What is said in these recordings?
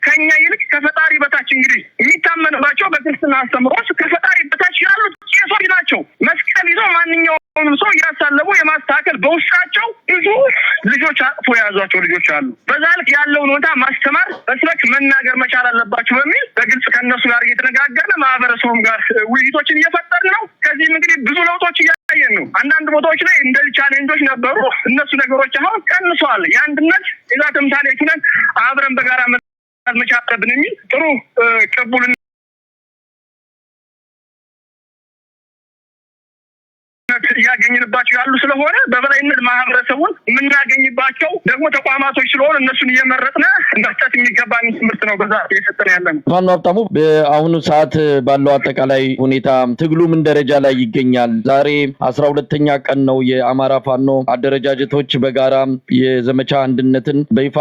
ከኛ ይልቅ ከፈጣሪ በታች እንግዲህ የሚታመንባቸው በክርስትና አስተምሮት ከፈጣሪ በታች ያሉት ቄሶች ናቸው። መስቀል ይዘው ማንኛውንም ሰው እያሳለቡ የማስተካከል በውስጣቸው ብዙ ልጆች አቅፎ የያዟቸው ልጆች አሉ። በዛ ልክ ያለውን ሁኔታ ማስተማር በስልክ መናገር መቻል አለባቸው በሚል በግልጽ ከነሱ ጋር እየተነጋገርን ማህበረሰቡም ጋር ውይይቶችን እየፈጠርን ነው። ከዚህም እንግዲህ ብዙ ለውጦች እያየን ነው። አንዳንድ ቦታዎች ላይ እንደዚህ ቻሌንጆች ነበሩ። እነሱ ነገሮች አሁን ቀንሰዋል። የአንድነት የዛ ተምሳሌት ነን አብረን በጋራ መቻል አለብን የሚል ጥሩ ቅቡልና እያገኝንባቸው ያሉ ስለሆነ በበላይነት ማህበረሰቡን የምናገኝባቸው ደግሞ ተቋማቶች ስለሆነ እነሱን እየመረጥን መስጠት የሚገባን ትምህርት ነው በዛ እየሰጠን ያለነው። ፋኖ ሀብታሙ በአሁኑ ሰዓት ባለው አጠቃላይ ሁኔታ ትግሉ ምን ደረጃ ላይ ይገኛል? ዛሬ 12ኛ ቀን ነው። የአማራ ፋኖ አደረጃጀቶች በጋራ የዘመቻ አንድነትን በይፋ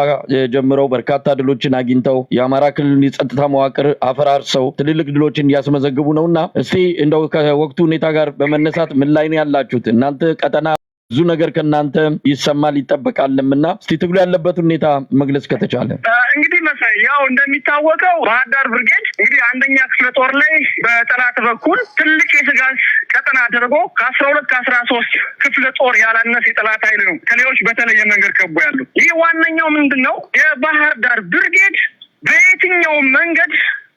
ጀምረው በርካታ ድሎችን አግኝተው የአማራ ክልል የጸጥታ መዋቅር አፈራርሰው ትልልቅ ድሎችን እያስመዘግቡ ነውና እስቲ እንደው ከወቅቱ ሁኔታ ጋር በመነሳት ምን ላይ ያላችሁት እናንተ ቀጠና ብዙ ነገር ከናንተ ይሰማል ይጠበቃልምና እስቲ ትግሉ ያለበት ሁኔታ መግለጽ ከተቻለ። እንግዲህ መሳይ ያው እንደሚታወቀው ባህር ዳር ብርጌድ እንግዲህ አንደኛ ክፍለ ጦር ላይ በጠላት በኩል ትልቅ የስጋት ቀጠና አድርጎ ከ12 ከ13 ክፍለ ጦር ያላነሰ የጠላት ኃይል ነው ከሌሎች በተለየ መንገድ ከቦ ያሉ። ይህ ዋነኛው ምንድነው የባህር ዳር ብርጌድ በየትኛው መንገድ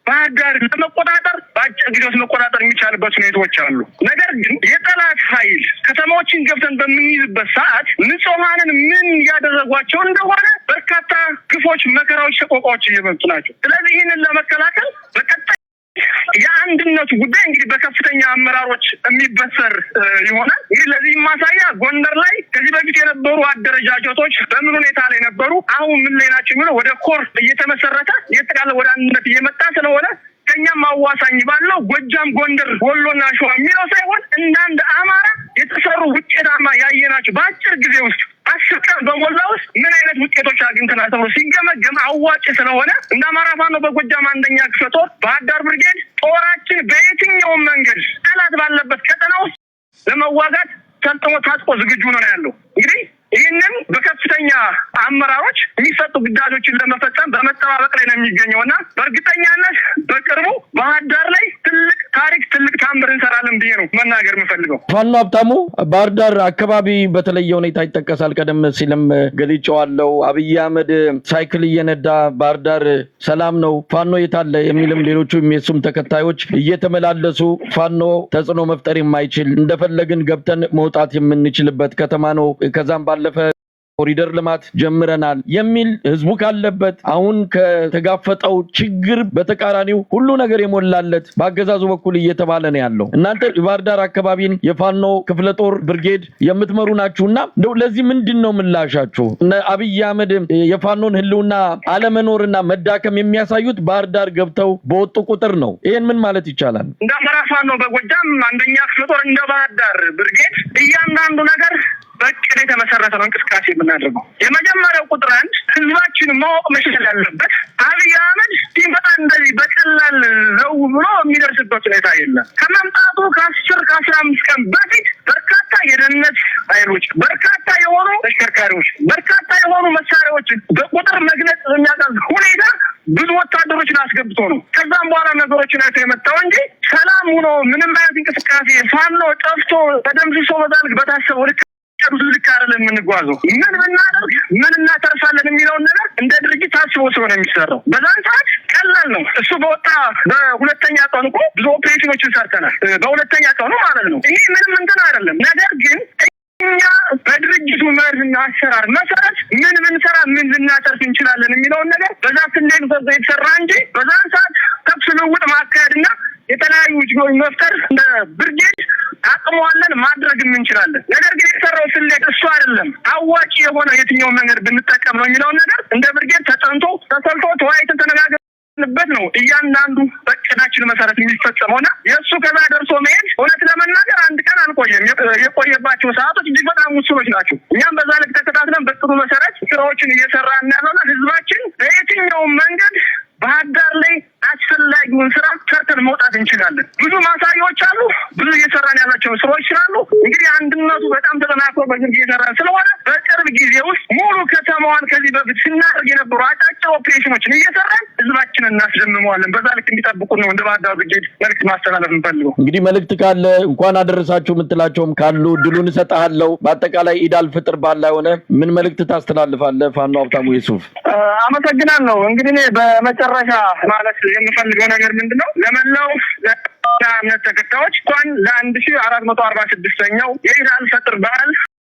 ባህር ዳር ለመቆጣጠር በአጭር ጊዜ ውስጥ መቆጣጠር የሚቻልበት ሁኔታዎች አሉ። ነገር ግን የጠላት ኃይል ከተማዎችን ገብተን በምንይዝበት ሰዓት ንጹሃንን ምን ያደረጓቸው እንደሆነ በርካታ ግፎች፣ መከራዎች፣ ሰቆቃዎች እየመጡ ናቸው። ስለዚህ ይህንን ለመከላከል በቀጣይ የአንድነቱ ጉዳይ እንግዲህ በከፍተኛ አመራሮች የሚበሰር ይሆናል። እንግዲህ ለዚህ ማሳያ ጎንደር ላይ ከዚህ በፊት የነበሩ አደረጃጀቶች በምን ሁኔታ ላይ ነበሩ፣ አሁን ምን ላይ ናቸው የሚለው ወደ ኮር እየተመሰረተ እየተቃለ ወደ አንድነት እየመጣ ስለሆነ ከኛም አዋሳኝ ባለው ጎጃም፣ ጎንደር፣ ወሎና ሸዋ የሚለው ሳይሆን እንዳንድ አማራ የተሰሩ ውጤታማ ያየናቸው በአጭር ጊዜ ውስጥ 10 ቀን በሞላ ውስጥ ምን አይነት ውጤቶች አግኝተናል ተብሎ ሲገመገም አዋጭ ስለሆነ እንደ አማራ ፋኖ በጎጃም አንደኛ ክፍለ ጦር ባህር ዳር ብርጌድ ጦራችን በየትኛውም መንገድ ጠላት ባለበት ቀጠና ውስጥ ለመዋጋት ሰልጥኖ ታጥቆ ዝግጁ ነው ያለው። እንግዲህ ይህንን በከፍተኛ አመራሮች የሚሰጡ ግዳጆችን ለመፈጸም በመጠባበቅ ላይ ነው የሚገኘውና በእርግጠኛነት በቅርቡ ባህር ዳር ላይ ትልቅ ታሪክ ትልቅ ታምር እንሰራለን ብዬ ነው መናገር የምፈልገው። ፋኖ ሀብታሙ ባህር ዳር አካባቢ በተለየ ሁኔታ ይጠቀሳል። ቀደም ሲልም ገልጬዋለሁ። አብይ አህመድ ሳይክል እየነዳ ባህር ዳር ሰላም ነው ፋኖ የታለ የሚልም ሌሎቹም የሱም ተከታዮች እየተመላለሱ ፋኖ ተጽዕኖ መፍጠር የማይችል እንደፈለግን ገብተን መውጣት የምንችልበት ከተማ ነው፣ ከዛም ባለፈ ኮሪደር ልማት ጀምረናል የሚል ህዝቡ ካለበት አሁን ከተጋፈጠው ችግር በተቃራኒው ሁሉ ነገር የሞላለት በአገዛዙ በኩል እየተባለ ነው ያለው። እናንተ ባህር ዳር አካባቢን የፋኖ ክፍለ ጦር ብርጌድ የምትመሩ ናችሁና እንደው ለዚህ ምንድነው ምላሻችሁ? አብይ አህመድ የፋኖን ህልውና አለመኖርና መዳከም የሚያሳዩት ባህር ዳር ገብተው በወጡ ቁጥር ነው። ይሄን ምን ማለት ይቻላል? እንደ አማራ ፋኖ በጎጃም አንደኛ ክፍለ ጦር እንደ ባህር ዳር ብርጌድ እያንዳንዱ ነገር በቅድ የተመሰረተ ነው እንቅስቃሴ የምናደርገው። የመጀመሪያው ቁጥር አንድ ህዝባችን ማወቅ መቻል ያለበት አብይ አህመድ ሲመጣ እንደዚህ በቀላል ዘው ብሎ የሚደርስበት ሁኔታ የለም። ከመምጣቱ ከ10 ከ15 ቀን በፊት በርካታ የደህንነት ኃይሎች፣ በርካታ የሆኑ ተሽከርካሪዎች፣ በርካታ የሆኑ መሳሪያዎች በቁጥር መግለጽ የሚያቀዝ ሁኔታ ብዙ ወታደሮችን አስገብቶ ነው ከዛም በኋላ ነገሮችን አይቶ የመጣው እንጂ ሰላም ሆኖ ምንም አይነት እንቅስቃሴ ፋኖ ጠፍቶ ተደምስሶ በዛልክ በታሰበው ልክ ልክ አይደለም የምንጓዘው። ምን ብናደርግ ምን እናተርፋለን የሚለውን ነገር እንደ ድርጅት ታስቦ ስለሆነ የሚሰራው በዛን ሰዓት ቀላል ነው። እሱ በወጣ በሁለተኛ ቀኑ እኮ ብዙ ኦፕሬሽኖችን ሰርተናል። በሁለተኛ ቀኑ ማለት ነው። ይሄ ምንም እንትን አይደለም። ነገር ግን እኛ በድርጅቱ መርህና አሰራር መሰረት ምን ብንሰራ ምን ልናተርፍ እንችላለን የሚለውን ነገር በዛ ስንዴን የተሰራ እንጂ በዛን ሰዓት ተኩስ ልውውጥ ማካሄድና የተለያዩ ችግሮች መፍጠር እንደ ብርጌድ አቅሟለን ማድረግም እንችላለን። ነገር ግን የተሰራው ስሌት እሱ አይደለም። አዋጭ የሆነ የትኛው መንገድ ብንጠቀም ነው የሚለውን ነገር እንደ ብርጌድ ተጠንቶ ተሰልቶ ተወያይተን ተነጋግረንበት ነው እያንዳንዱ በቅዳችን መሰረት የሚፈጸመውና የእሱ ከዛ ደርሶ መሄድ እውነት ለመናገር አንድ ቀን አልቆየም። የቆየባቸው ሰዓቶች እጅግ በጣም ውስኖች ናቸው። እኛም በዛ ልክ ተከታትለን በጥሩ መሰረት ስራዎችን እየሰራን ያለውና ህዝባችን በየትኛውም መንገድ ባህር ዳር ላይ አስፈላጊውን ስራ ሰርተን መውጣት እንችላለን። ብዙ ማሳያዎች አሉ። ብዙ እየሰራን ያላቸው ስራዎች ስላሉ እንግዲህ አንድነቱ በጣም ተጠናክሮ በግልጽ እየሰራን ስለሆነ በቅርብ ጊዜ ውስጥ ሙሉ ከተማዋን ከዚህ በፊት ስናደርግ የነበሩ አጫጭር ኦፕሬሽኖች ስራዎችን እየሰራን ህዝባችንን እናስደምመዋለን። በዛ ልክ እንዲጠብቁ ነው እንደ ባህር ዳር ብርጌድ መልዕክት ማስተላለፍ እንፈልገው። እንግዲህ መልዕክት ካለ እንኳን አደረሳችሁ የምትላቸውም ካሉ ድሉን እሰጥሃለሁ። በአጠቃላይ ኢድ አልፍጥር በዓል ላይ ሆነ ምን መልዕክት ታስተላልፋለህ? ፋኖ ሀብታሙ ዩሱፍ። አመሰግናለሁ። እንግዲህ እኔ በመጨረሻ ማለት የምፈልገው ነገር ምንድነው ለመላው እምነት ተከታዮች እንኳን ለ1446ኛው የኢድ አልፈጥር በዓል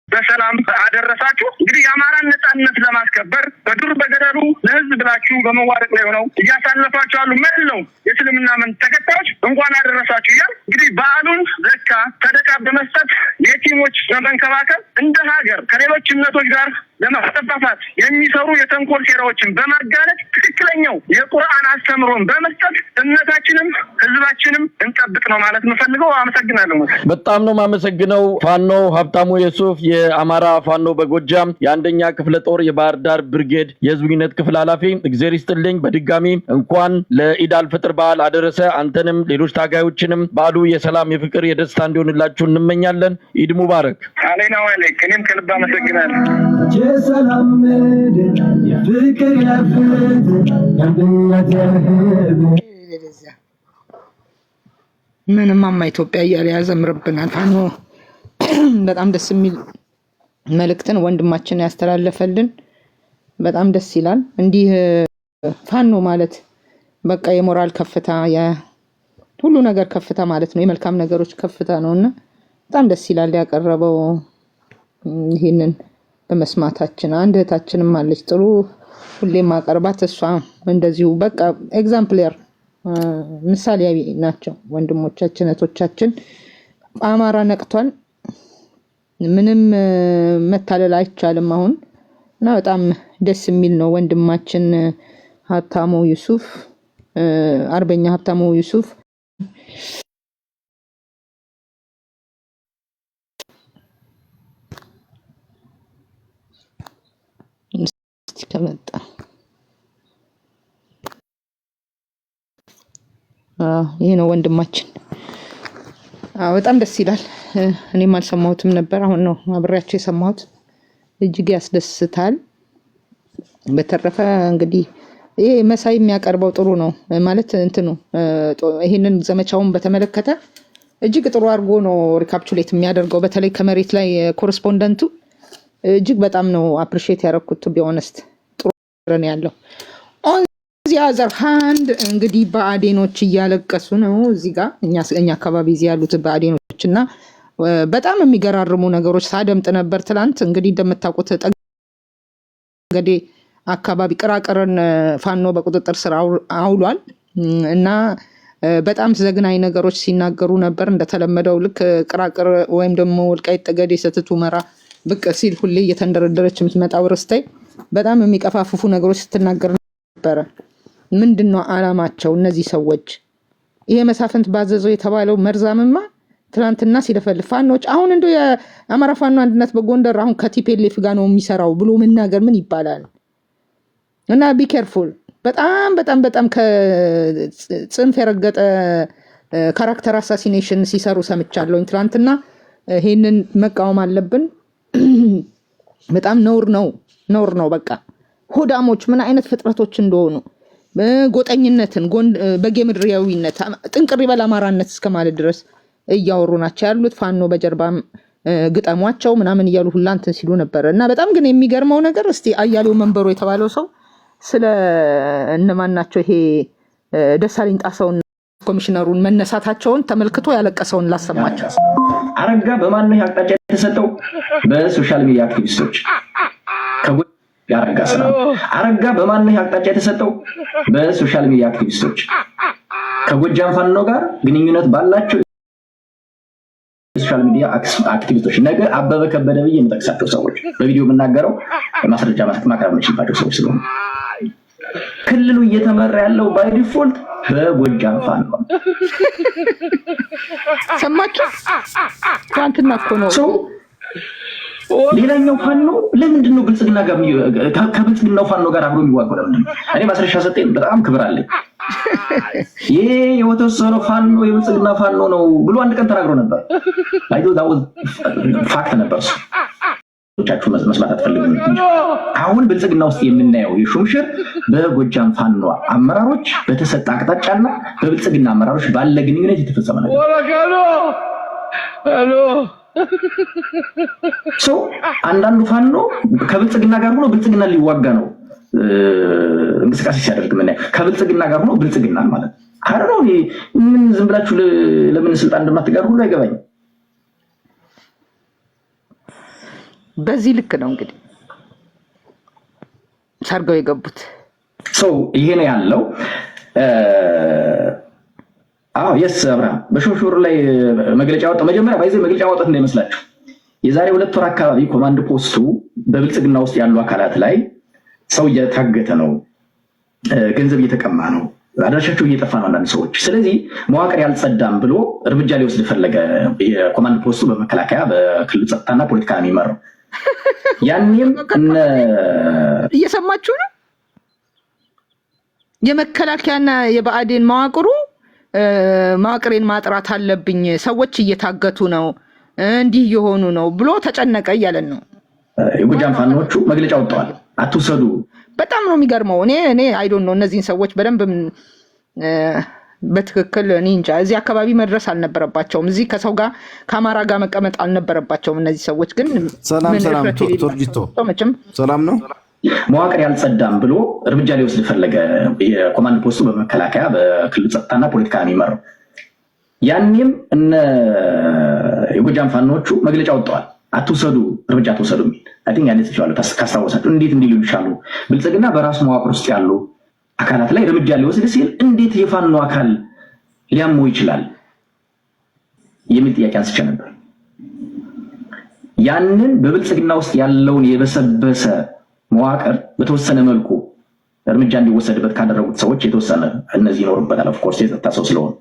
በሰላም አደረሳችሁ። እንግዲህ የአማራን ነጻነት ለማስከበር በዱር በገደሉ ለህዝብ ብላችሁ በመዋደቅ ላይ ሆነው እያሳለፋችሁ ያሉ መላው የእስልምና እምነት ተከታዮች እንኳን አደረሳችሁ እያል እንግዲህ በዓሉን ዘካ ሰደቃ በመስጠት የቲሞች በመንከባከብ እንደ ሀገር ከሌሎች እምነቶች ጋር ለማስተፋፋት የሚሰሩ የተንኮል ሴራዎችን በማጋለጥ ትክክለኛው የቁርአን አስተምሮን በመስጠት እምነታችንም ህዝባችንም እንጠብቅ ነው ማለት የምፈልገው። አመሰግናለሁ። በጣም ነው የማመሰግነው። ፋኖ ሀብታሙ ዩሱፍ የአማራ ፋኖ በጎጃም የአንደኛ ክፍለ ጦር የባህር ዳር ብርጌድ የህዝብ ግንኙነት ክፍል ኃላፊ፣ እግዚአብሔር ይስጥልኝ። በድጋሚ እንኳን ለኢድ አልፈጥር በዓል አደረሰ። አንተንም ሌሎች ታጋዮችንም በዓሉ የሰላም የፍቅር የደስታ እንዲሆንላችሁ እንመኛለን። ኢድ ሙባረክ። አለይና ወለክ። እኔም ከልብ አመሰግናለሁ። የሰላም ምድር የፍቅር የፍትህ ምንማማ ኢትዮጵያ እያለ ያዘምርብናል። ፋኖ በጣም ደስ የሚል መልእክትን ወንድማችን ያስተላለፈልን በጣም ደስ ይላል። እንዲህ ፋኖ ማለት በቃ የሞራል ከፍታ ሁሉ ነገር ከፍታ ማለት ነው። የመልካም ነገሮች ከፍታ ነውና በጣም ደስ ይላል ያቀረበው ይሄንን በመስማታችን። አንድ እህታችንም አለች ጥሩ ሁሌም ማቀርባት እሷ እንደዚሁ በቃ ኤግዛምፕለር ምሳሌያዊ ናቸው ወንድሞቻችን እህቶቻችን። አማራ ነቅቷል። ምንም መታለል አይቻልም አሁን እና በጣም ደስ የሚል ነው። ወንድማችን ሀብታሙ ዩሱፍ አርበኛ ሀብታሙ ዩሱፍ ከመጣ ይሄ ነው ወንድማችን። በጣም ደስ ይላል። እኔም አልሰማሁትም ነበር፣ አሁን ነው አብሬያቸው የሰማሁት። እጅግ ያስደስታል። በተረፈ እንግዲህ ይሄ መሳይ የሚያቀርበው ጥሩ ነው ማለት እንትኑ ይሄንን ዘመቻውን በተመለከተ እጅግ ጥሩ አድርጎ ነው ሪካፕቹሌት የሚያደርገው። በተለይ ከመሬት ላይ ኮረስፖንደንቱ እጅግ በጣም ነው አፕሪሺየት ያደረኩት። ቱ ቢ ኦነስት ጥሩ ነው ያለው። ኦን ዚ አዘር ሃንድ እንግዲህ በአዴኖች እያለቀሱ ነው እዚህ ጋር እኛ አካባቢ እዚህ ያሉት በአዴኖችና በጣም የሚገራርሙ ነገሮች ሳደምጥ ነበር ትላንት። እንግዲህ እንደምታውቁት ጠገዴ አካባቢ ቅራቅርን ፋኖ በቁጥጥር ስር አውሏል እና በጣም ዘግናኝ ነገሮች ሲናገሩ ነበር። እንደተለመደው ልክ ቅራቅር ወይም ደግሞ ወልቃይት ጠገዴ ሰቲት ሁመራ ብቅ ሲል ሁሌ እየተንደረደረች የምትመጣው ርስታይ በጣም የሚቀፋፍፉ ነገሮች ስትናገር ነበረ። ምንድነው አላማቸው እነዚህ ሰዎች? ይሄ መሳፍንት ባዘዘው የተባለው መርዛምማ ትናንትና ሲለፈልፍ ፋኖች አሁን እንደው የአማራ ፋኖ አንድነት በጎንደር አሁን ከቲፒኤልኤፍ ጋር ነው የሚሰራው ብሎ መናገር ምን ይባላል? እና ቢ ኬርፉል። በጣም በጣም በጣም ከጽንፍ የረገጠ ካራክተር አሳሲኔሽን ሲሰሩ ሰምቻለሁኝ ትናንትና። ይሄንን መቃወም አለብን። በጣም ነውር ነው። በቃ ሆዳሞች ምን አይነት ፍጥረቶች እንደሆኑ ጎጠኝነትን በጌምድሪያዊነት ጥንቅር ይበል አማራነት እስከማለት ድረስ እያወሩ ናቸው ያሉት። ፋኖ በጀርባም ግጠሟቸው ምናምን እያሉ ሁላ እንትን ሲሉ ነበር። እና በጣም ግን የሚገርመው ነገር እስቲ አያሌው መንበሩ የተባለው ሰው ስለ እነማን ናቸው ይሄ ደሳለኝ ጣሰውን ኮሚሽነሩን መነሳታቸውን ተመልክቶ ያለቀሰውን ላሰማቸው። አረጋ በማን ነው አቅጣጫ የተሰጠው? በሶሻል ሚዲያ አክቲቪስቶች ያረጋ ስራ። አረጋ በማን ነው አቅጣጫ የተሰጠው? በሶሻል ሚዲያ አክቲቪስቶች ከጎጃም ፋኖ ጋር ግንኙነት ባላቸው ሶሻል ሚዲያ አክቲቪስቶች። ነገ አበበ ከበደ ብዬ የምጠቅሳቸው ሰዎች በቪዲዮ የምናገረው ማስረጃ ማቅረብ የምችልባቸው ሰዎች ስለሆኑ ክልሉ እየተመራ ያለው ባይ ዲፎልት በጎጃም ፋኖ ሰማችሁ? ትናንትና እኮ ነው ሌላኛው ፋኖ ለምንድን ነው ብልጽግና ጋር ከብልጽግናው ፋኖ ጋር አብሮ የሚዋጋው? ለምንድን ነው? እኔ ማስረሻ ሰጠኝ በጣም ክብር አለኝ። ይሄ የተወሰነው ፋኖ የብልጽግና ፋኖ ነው ብሎ አንድ ቀን ተናግሮ ነበር። አይዶ ዳው ፋክት ነበር። ቻችሁ መስማት አትፈልጉም እንጂ አሁን ብልጽግና ውስጥ የምናየው የሹምሽር በጎጃም ፋኖ አመራሮች በተሰጠ አቅጣጫና በብልጽግና አመራሮች ባለ ግንኙነት የተፈጸመ ነገር ሰው አንዳንዱ ፋኖ ከብልጽግና ጋር ሆኖ ብልጽግና ሊዋጋ ነው እንቅስቃሴ ሲያደርግ ምን ከብልጽግና ጋር ሆኖ ብልጽግና ማለት አረው ምን ዝም ብላችሁ ለምን ስልጣን እንደማትጋሩ ሁሉ አይገባኝም። በዚህ ልክ ነው እንግዲህ ሰርገው የገቡት ሰው ይሄ ነው ያለው። የስ አብርሃም በሾሾር ላይ መግለጫ ወጣ። መጀመሪያ ባይዘ መግለጫ ወጣት እንዳይመስላችሁ የዛሬ 2 ወር አካባቢ ኮማንድ ፖስቱ በብልጽግና ውስጥ ያሉ አካላት ላይ ሰው እየታገተ ነው፣ ገንዘብ እየተቀማ ነው፣ አድራሻቸው እየጠፋ ነው አንዳንድ ሰዎች። ስለዚህ መዋቅር ያልጸዳም ብሎ እርምጃ ሊወስድ ፈለገ። የኮማንድ ፖስቱ በመከላከያ በክልል ጸጥታና ፖለቲካ ነው የሚመራው። ያንንም እየሰማችሁ ነው። የመከላከያና የብአዴን መዋቅሬን ማጥራት አለብኝ፣ ሰዎች እየታገቱ ነው፣ እንዲህ የሆኑ ነው ብሎ ተጨነቀ እያለን ነው። የጎጃም ፋኖቹ መግለጫ ወጥተዋል፣ አትውሰዱ። በጣም ነው የሚገርመው። እኔ አይ ዶንት ኖ እነዚህን ሰዎች በደንብ በትክክል እኔ እንጃ። እዚህ አካባቢ መድረስ አልነበረባቸውም። እዚህ ከሰው ጋር ከአማራ ጋር መቀመጥ አልነበረባቸውም። እነዚህ ሰዎች ግን ሰላም ቶርጂቶ ሰላም ነው። መዋቅር ያልጸዳም ብሎ እርምጃ ሊወስድ ፈለገ። የኮማንድ ፖስቱ በመከላከያ በክልል ጸጥታና ፖለቲካ ነው የሚመራው። ያንንም የጎጃም ፋኖቹ መግለጫ ወጥተዋል፣ አትውሰዱ፣ እርምጃ አትውሰዱ የሚል አይ ቲንክ ያለ ተቻለ ካስታወሳችሁ እንዴት እንዲሉ ይሻሉ ብልጽግና በራሱ መዋቅር ውስጥ ያሉ አካላት ላይ እርምጃ ሊወስድ ሲል እንዴት የፋኖ አካል ሊያመው ይችላል የሚል ጥያቄ አንስቼ ነበር። ያንን በብልጽግና ውስጥ ያለውን የበሰበሰ መዋቅር በተወሰነ መልኩ እርምጃ እንዲወሰድበት ካደረጉት ሰዎች የተወሰነ እነዚህ ይኖርበታል። ኦፍ ኮርስ የጸጥታ ሰው ስለሆነ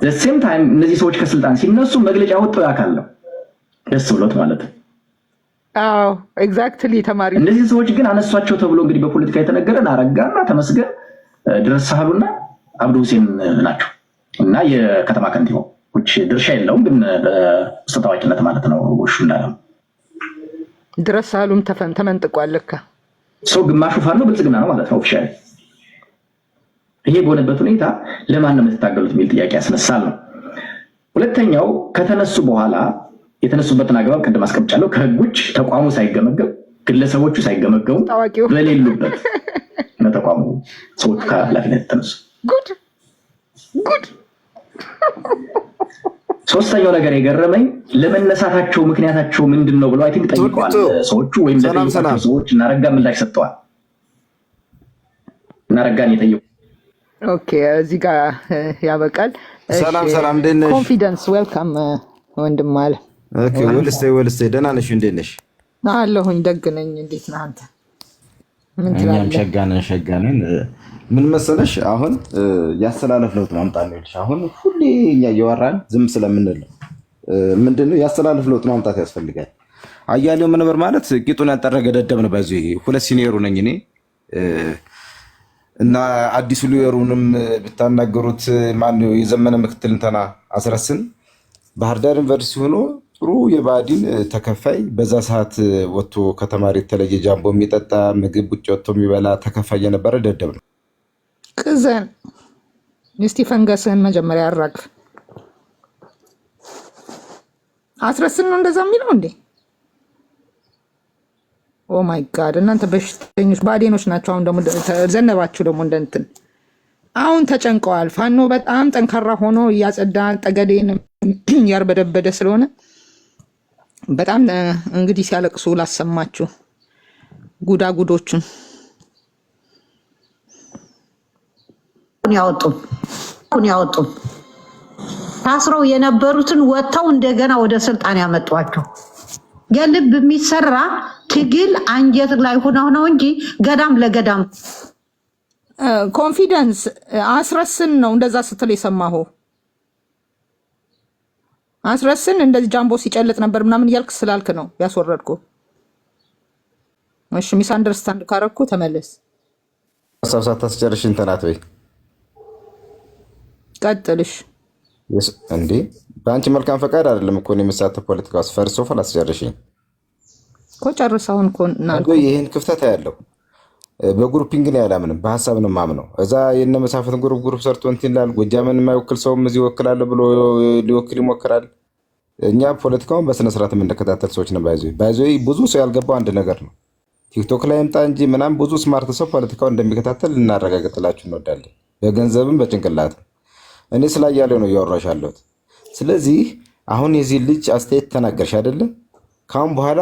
the same time እነዚህ ሰዎች ከስልጣን ሲነሱ መግለጫ ወጥተው ያካል ነው ደስ ብሎት ማለት ነው። ኤግዛክትሊ ተማሪ እነዚህ ሰዎች ግን አነሷቸው ተብሎ እንግዲህ በፖለቲካ የተነገረን አረጋና ተመስገን ድረስ ሳህሉና አብዱ ሁሴን ናቸው እና የከተማ ከንቲባው ድርሻ የለውም ግን በውስጥ ታዋቂነት ማለት ነው። ወሹ እንዳለም ድረስ ሳህሉም ተመንጥቋል። ለካ ሰው ግማሹ ፋኖ ብልጽግና ነው ማለት ነው ኦፊሻሊ። ይሄ በሆነበት ሁኔታ ለማን ነው የምትታገሉት የሚል ጥያቄ ያስነሳል ነው። ሁለተኛው ከተነሱ በኋላ የተነሱበትን አግባብ ቅድም አስቀምጫለሁ። ከህግ ውጭ ተቋሙ ሳይገመገም ግለሰቦቹ ሳይገመገሙ በሌሉበት ተቋሙ ሰዎቹ ከኃላፊነት ተነሱ። ጉድ ሶስተኛው ነገር የገረመኝ ለመነሳታቸው ምክንያታቸው ምንድን ነው ብለው አይ ቲንክ ጠይቀዋል ሰዎቹ ወይም ለጠየቋቸው ሰዎች እናረጋ ምላሽ ሰጥተዋል። እናረጋን የጠየቁ ኦኬ እዚህ ጋር ያበቃል። ሰላም እንዴት ነሽ? ኮንፊደንስ ዌልካም ወንድም አለ። ኦኬ ወልስቴ ደህና ነሽ? እንዴት ነሽ? አለሁኝ ደግ ነኝ። እንዴት ነህ አንተ? ምን ትላለህ? ሸጋነን ምን መሰለሽ አሁን ያስተላለፍ ለውጥ ማምጣት ነው ይልሽ። አሁን ሁሌ እኛ እያወራን ዝም ስለምንል ምንድነው ያስተላለፍ ለውጥ ማምጣት ያስፈልጋል። አያሌው መንበር ማለት ቂጡን ያጠረገ ደደብ ነው። ባይዙ ሁለት ሲኒየሩ ነኝ እኔ እና አዲሱ ሊየሩንም ብታናገሩት ማነው የዘመነ ምክትል እንተና አስረስን ባህር ዳር ዩኒቨርሲቲ ሆኖ ጥሩ የባዲን ተከፋይ በዛ ሰዓት ወጥቶ ከተማሪ የተለየ ጃምቦ የሚጠጣ ምግብ ውጭ ወጥቶ የሚበላ ተከፋይ የነበረ ደደብ ነው። ቅዘን እስቲ ፈንገስህን መጀመሪያ አራግፍ። አስረስን ነው እንደዛ የሚለው እንዴ? ኦ ማይ ጋድ እናንተ በሽተኞች ባዴኖች ናቸው። አሁን ደግሞ ዘነባችሁ ደግሞ እንደንትን አሁን ተጨንቀዋል። ፋኖ በጣም ጠንካራ ሆኖ እያጸዳ ጠገዴን ያርበደበደ ስለሆነ በጣም እንግዲህ ሲያለቅሱ ላሰማችሁ ጉዳጉዶቹን ያወጡ ታስረው የነበሩትን ወጥተው እንደገና ወደ ስልጣን ያመጧቸው። የልብ የሚሰራ ትግል አንጀት ላይ ሆነው ነው እንጂ ገዳም ለገዳም ኮንፊደንስ አስረስን ነው እንደዛ ስትል የሰማሁ። አስረስን እንደዚህ ጃምቦ ሲጨልጥ ነበር ምናምን እያልክ ስላልክ ነው ያስወረድኩ። እሺ ሚስ አንደርስታንድ ካረኩ ተመለስ። ሀሳብ ታስጨርሽ እንተናት ወይ ቀጥልሽ እንዴ? በአንቺ መልካም ፈቃድ አይደለም እኮ ነው የምሳተፍ ፖለቲካ ውስጥ ፈርሶ ፈላስጨርሽኝ እኮ ጨርሰውን እኮ እናልኩ ይሄን ክፍተት ያለው በግሩፒንግ ነው ያላምንም በሀሳብ ነው ማምነው። እዛ የነ መሳፍንት ግሩፕ ሰርቶ እንትን ይላል። ጎጃምን የማይወክል ሰውም እዚህ ይወክላል ብሎ ሊወክል ይሞክራል። እኛ ፖለቲካውን በስነ ስርዓት የምንከታተል ሰዎች ነው። ባይዞ ብዙ ሰው ያልገባው አንድ ነገር ነው። ቲክቶክ ላይ ምጣ እንጂ ምናምን ብዙ ስማርት ሰው ፖለቲካውን እንደሚከታተል እናረጋግጥላችሁ እንወዳለን። በገንዘብም በጭንቅላትም እኔ ስላያለው ነው እያወራሽ ያለሁት። ስለዚህ አሁን የዚህ ልጅ አስተያየት ተናገርሽ አይደለም? ካሁን በኋላ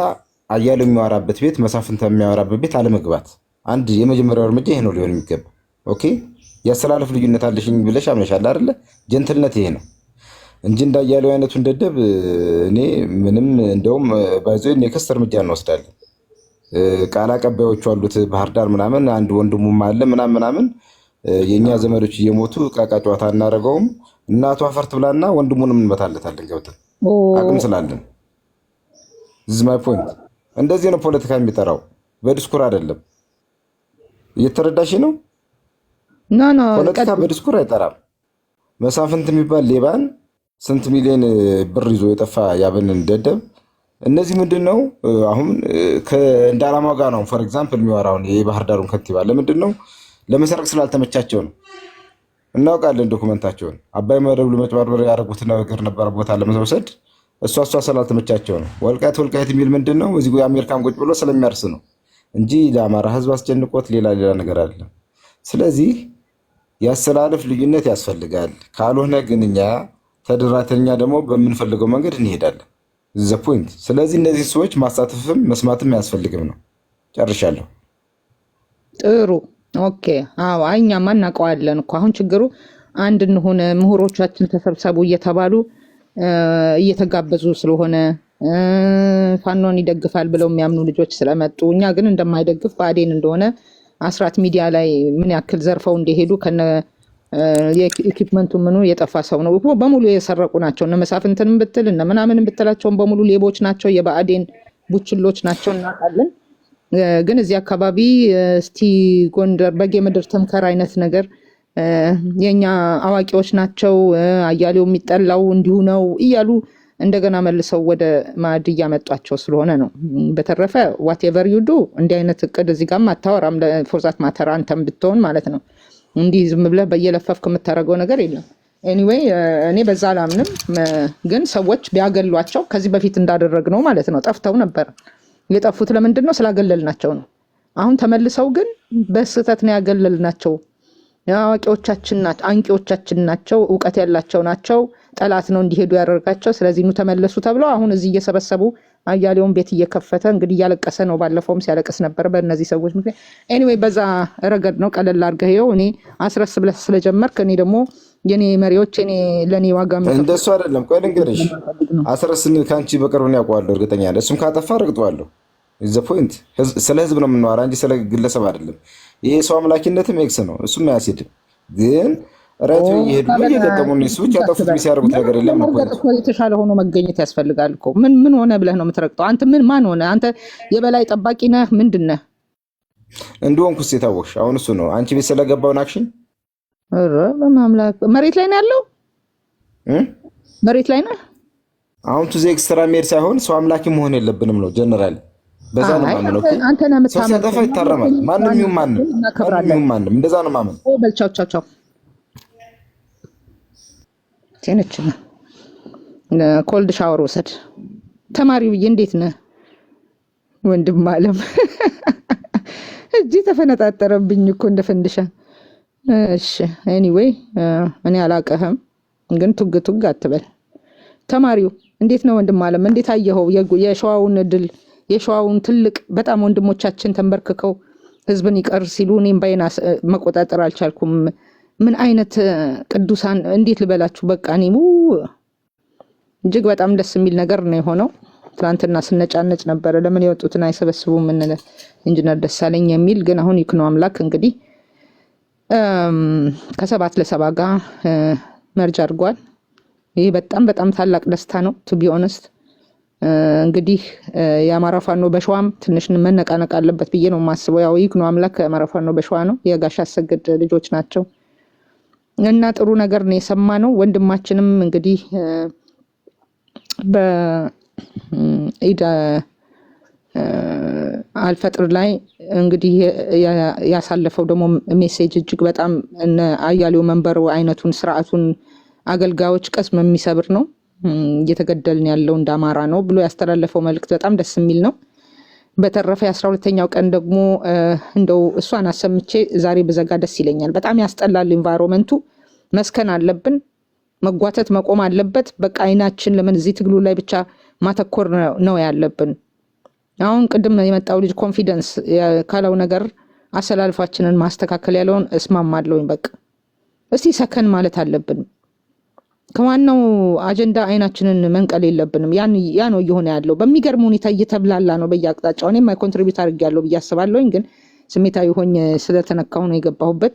አያሌው የሚያወራበት ቤት መሳፍንት የሚያወራበት ቤት አለመግባት አንድ የመጀመሪያው እርምጃ ይሄ ነው ሊሆን የሚገባ። ኦኬ ያስተላለፍ ልዩነት አለሽኝ ብለሽ አምነሻል አይደለ? ጀንትልነት ይሄ ነው እንጂ እንዳያሌው አይነቱ እንደደብ እኔ ምንም እንደውም ባይዞ ኔክስት እርምጃ እንወስዳለን። ቃል አቀባዮቹ አሉት ባህር ዳር ምናምን አንድ ወንድሙም አለ ምናምን የኛ ዘመዶች እየሞቱ ቃቃ ጨዋታ እናደርገውም እናቱ አፈርት ብላና ወንድሙንም እንመታለታለን ገብተን አቅም ስላለን። this is my point። እንደዚህ ነው ፖለቲካ የሚጠራው በዲስኩር አይደለም። እየተረዳሽ ነው? ፖለቲካ በዲስኩር አይጠራም። መሳፍንት የሚባል ሌባን ስንት ሚሊዮን ብር ይዞ የጠፋ ያብንን ደደብ እነዚህ ምንድነው አሁን እንደ ዓላማው ጋር ነው ፎር ኤግዛምፕል የሚወራውን የባህር ዳሩን ከንቲባ ለምንድነው ለመሰረቅ ስላልተመቻቸው ነው። እናውቃለን ዶክመንታቸውን አባይ መደብሉ መጭበርበር ያደረጉት ነገር ነበር ቦታ ለመውሰድ እሷ ስላልተመቻቸው ነው። ወልቃይት የሚል ምንድነው እዚህ የአሜሪካን ቁጭ ብሎ ስለሚያርስ ነው እንጂ ለአማራ ህዝብ አስጨንቆት ሌላ ነገር አይደለም። ስለዚህ ያስተላለፍ ልዩነት ያስፈልጋል። ካልሆነ ግን እኛ ተደራተኛ ደግሞ በምንፈልገው መንገድ እንሄዳለን። ዘ ፖይንት። ስለዚህ እነዚህ ሰዎች ማሳተፍም መስማትም ያስፈልግም ነው። ጨርሻለሁ። ጥሩ ኦኬ። አዎ እኛማ እናውቀዋለን እኮ አሁን ችግሩ አንድ እንሆን ምሁሮቻችን ተሰብሰቡ እየተባሉ እየተጋበዙ ስለሆነ ፋኖን ይደግፋል ብለው የሚያምኑ ልጆች ስለመጡ እኛ ግን እንደማይደግፍ ብአዴን እንደሆነ አስራት ሚዲያ ላይ ምን ያክል ዘርፈው እንደሄዱ ከነ የኢኩፕመንቱ ምኑ የጠፋ ሰው ነው በሙሉ የሰረቁ ናቸው። እነ መሳፍንትንም ብትል እነ ምናምንም ብትላቸውን በሙሉ ሌቦች ናቸው፣ የብአዴን ቡችሎች ናቸው እናውቃለን። ግን እዚህ አካባቢ እስቲ ጎንደር በጌ ምድር ተምከር አይነት ነገር የኛ አዋቂዎች ናቸው አያሌው የሚጠላው እንዲሁ ነው እያሉ እንደገና መልሰው ወደ ማዕድ እያመጧቸው ስለሆነ ነው። በተረፈ ዋትኤቨር ዩ ዱ እንዲህ አይነት እቅድ እዚህ ጋር አታወራም። ለፎርዛት ማተር አንተም ብትሆን ማለት ነው እንዲህ ዝም ብለህ በየለፈፍክ የምታደርገው ነገር የለም። ኤኒዌይ እኔ በዛ አላምንም። ግን ሰዎች ቢያገሏቸው ከዚህ በፊት እንዳደረግነው ማለት ነው ጠፍተው ነበር። የጠፉት ለምንድን ነው? ስላገለልናቸው ነው። አሁን ተመልሰው ግን በስህተት ነው ያገለልናቸው። አዋቂዎቻችን ናቸው፣ አንቂዎቻችን ናቸው፣ እውቀት ያላቸው ናቸው። ጠላት ነው እንዲሄዱ ያደርጋቸው። ስለዚህ ኑ ተመለሱ ተብለው አሁን እዚህ እየሰበሰቡ አያሌውን ቤት እየከፈተ እንግዲህ እያለቀሰ ነው። ባለፈውም ሲያለቅስ ነበር በእነዚህ ሰዎች ምክንያት። ኤኒዌይ በዛ ረገድ ነው ቀለል አድርገው እኔ አስረስ ብለህ ስለጀመርክ እኔ ደግሞ የኔ መሪዎች እኔ ለኔ ዋጋ እንደሱ አይደለም። ቆይ ልንገርሽ፣ አስረስን ካንቺ በቅርብ ነው ያውቀዋለሁ፣ እርግጠኛ ነኝ። እሱም ካጠፋ ረግጠዋለሁ። ዘ ፖይንት ስለ ህዝብ ነው የምናወራ እንጂ ስለ ግለሰብ አይደለም። ይሄ ሰው አምላኪነትም ኤክስ ነው፣ እሱም አያሲድም። ግን ራይት እየሄዱ እየደቀሙን ሰዎች ያጠፉት ሲያደርጉት ነገር የለም ነው። የተሻለ ሆኖ መገኘት ያስፈልጋል እኮ። ምን ሆነ ብለህ ነው የምትረግጠው? አንተ ማን ሆነ? አንተ የበላይ ጠባቂ ነህ? ምንድን ነህ? እንደሆንኩስ የታወቅሽ አሁን እሱ ነው። አንቺ ቤት ስለገባውን አክሽን በማምላክ መሬት ላይ ነው ያለው። መሬት ላይ ነው አሁን ቱ ዘ ኤክስትራ ሜድ ሳይሆን ሰው አምላኪ መሆን የለብንም ነው ጀነራል። በዛ ነው ማምነው። አንተ ነህ የምታመጣው። ሰው ተፈይ ይታረማል። ማንንም ይሁን ማንንም እንደዛ ነው ማመን። በልቻው ቻው ቴነች ኮልድ ሻወር ወሰድ። ተማሪው እንዴት ነህ ወንድም አለም? እጅ ተፈነጣጠረብኝ እኮ እንደ ፈንድሻ። እሺ ኤኒዌይ እኔ አላቀህም፣ ግን ቱግ አትበል። ተማሪው እንዴት ነው ወንድም አለም? እንዴት አየኸው የሸዋውን ድል? የሸዋውን ትልቅ በጣም ወንድሞቻችን ተንበርክከው ህዝብን ይቀር ሲሉ እኔም ባይና መቆጣጠር አልቻልኩም። ምን አይነት ቅዱሳን እንዴት ልበላችሁ። በቃ እኔ እጅግ በጣም ደስ የሚል ነገር ነው የሆነው። ትናንትና ስነጫነጭ ነበረ ለምን የወጡትን አይሰበስቡም ምን ኢንጂነር ደሳለኝ የሚል ግን አሁን ይክነው አምላክ እንግዲህ ከ7 ለ7 ጋር መርጃ አድርጓል። ይሄ በጣም ታላቅ ደስታ ነው ቱ ቢ ኦነስት። እንግዲህ የአማራ ፋኖ በሸዋም ትንሽ መነቃነቅ አለበት ብዬ ነው የማስበው። ያው ይክነው አምላክ የአማራ ፋኖ በሸዋ ነው፣ የጋሽ አሰግድ ልጆች ናቸው እና ጥሩ ነገር ነው የሰማነው። ወንድማችንም እንግዲህ በኢድ አልፈጥር ላይ እንግዲህ ያሳለፈው ደግሞ ሜሴጅ እጅግ በጣም አያሌው መንበሩ አይነቱን ስርዓቱን አገልጋዮች ቀስም የሚሰብር ነው። እየተገደልን ያለው እንደ አማራ ነው ብሎ ያስተላለፈው መልእክት በጣም ደስ የሚል ነው። በተረፈ 12ኛው ቀን ደግሞ እንደው እሷን አሰምቼ ዛሬ በዘጋ ደስ ይለኛል። በጣም ያስጠላል። ኢንቫይሮመንቱ መስከን አለብን፣ መጓተት መቆም አለበት። በቃ አይናችን ለምን እዚህ ትግሉ ላይ ብቻ ማተኮር ነው ያለብን። አሁን ቅድም የመጣው ልጅ ኮንፊደንስ ካለው ነገር አሰላልፋችንን ማስተካከል ያለውን እስማማለሁኝ። በቃ እስቲ ሰከን ማለት አለብን። ከዋናው አጀንዳ አይናችንን መንቀል የለብንም። ያ ነው እየሆነ ያለው። በሚገርም ሁኔታ እየተብላላ ነው በየአቅጣጫው። እኔም ኮንትሪቢዩት አድርጌያለሁ ብዬ አስባለሁኝ፣ ግን ስሜታዊ ሆኜ ስለተነካሁ ነው የገባሁበት።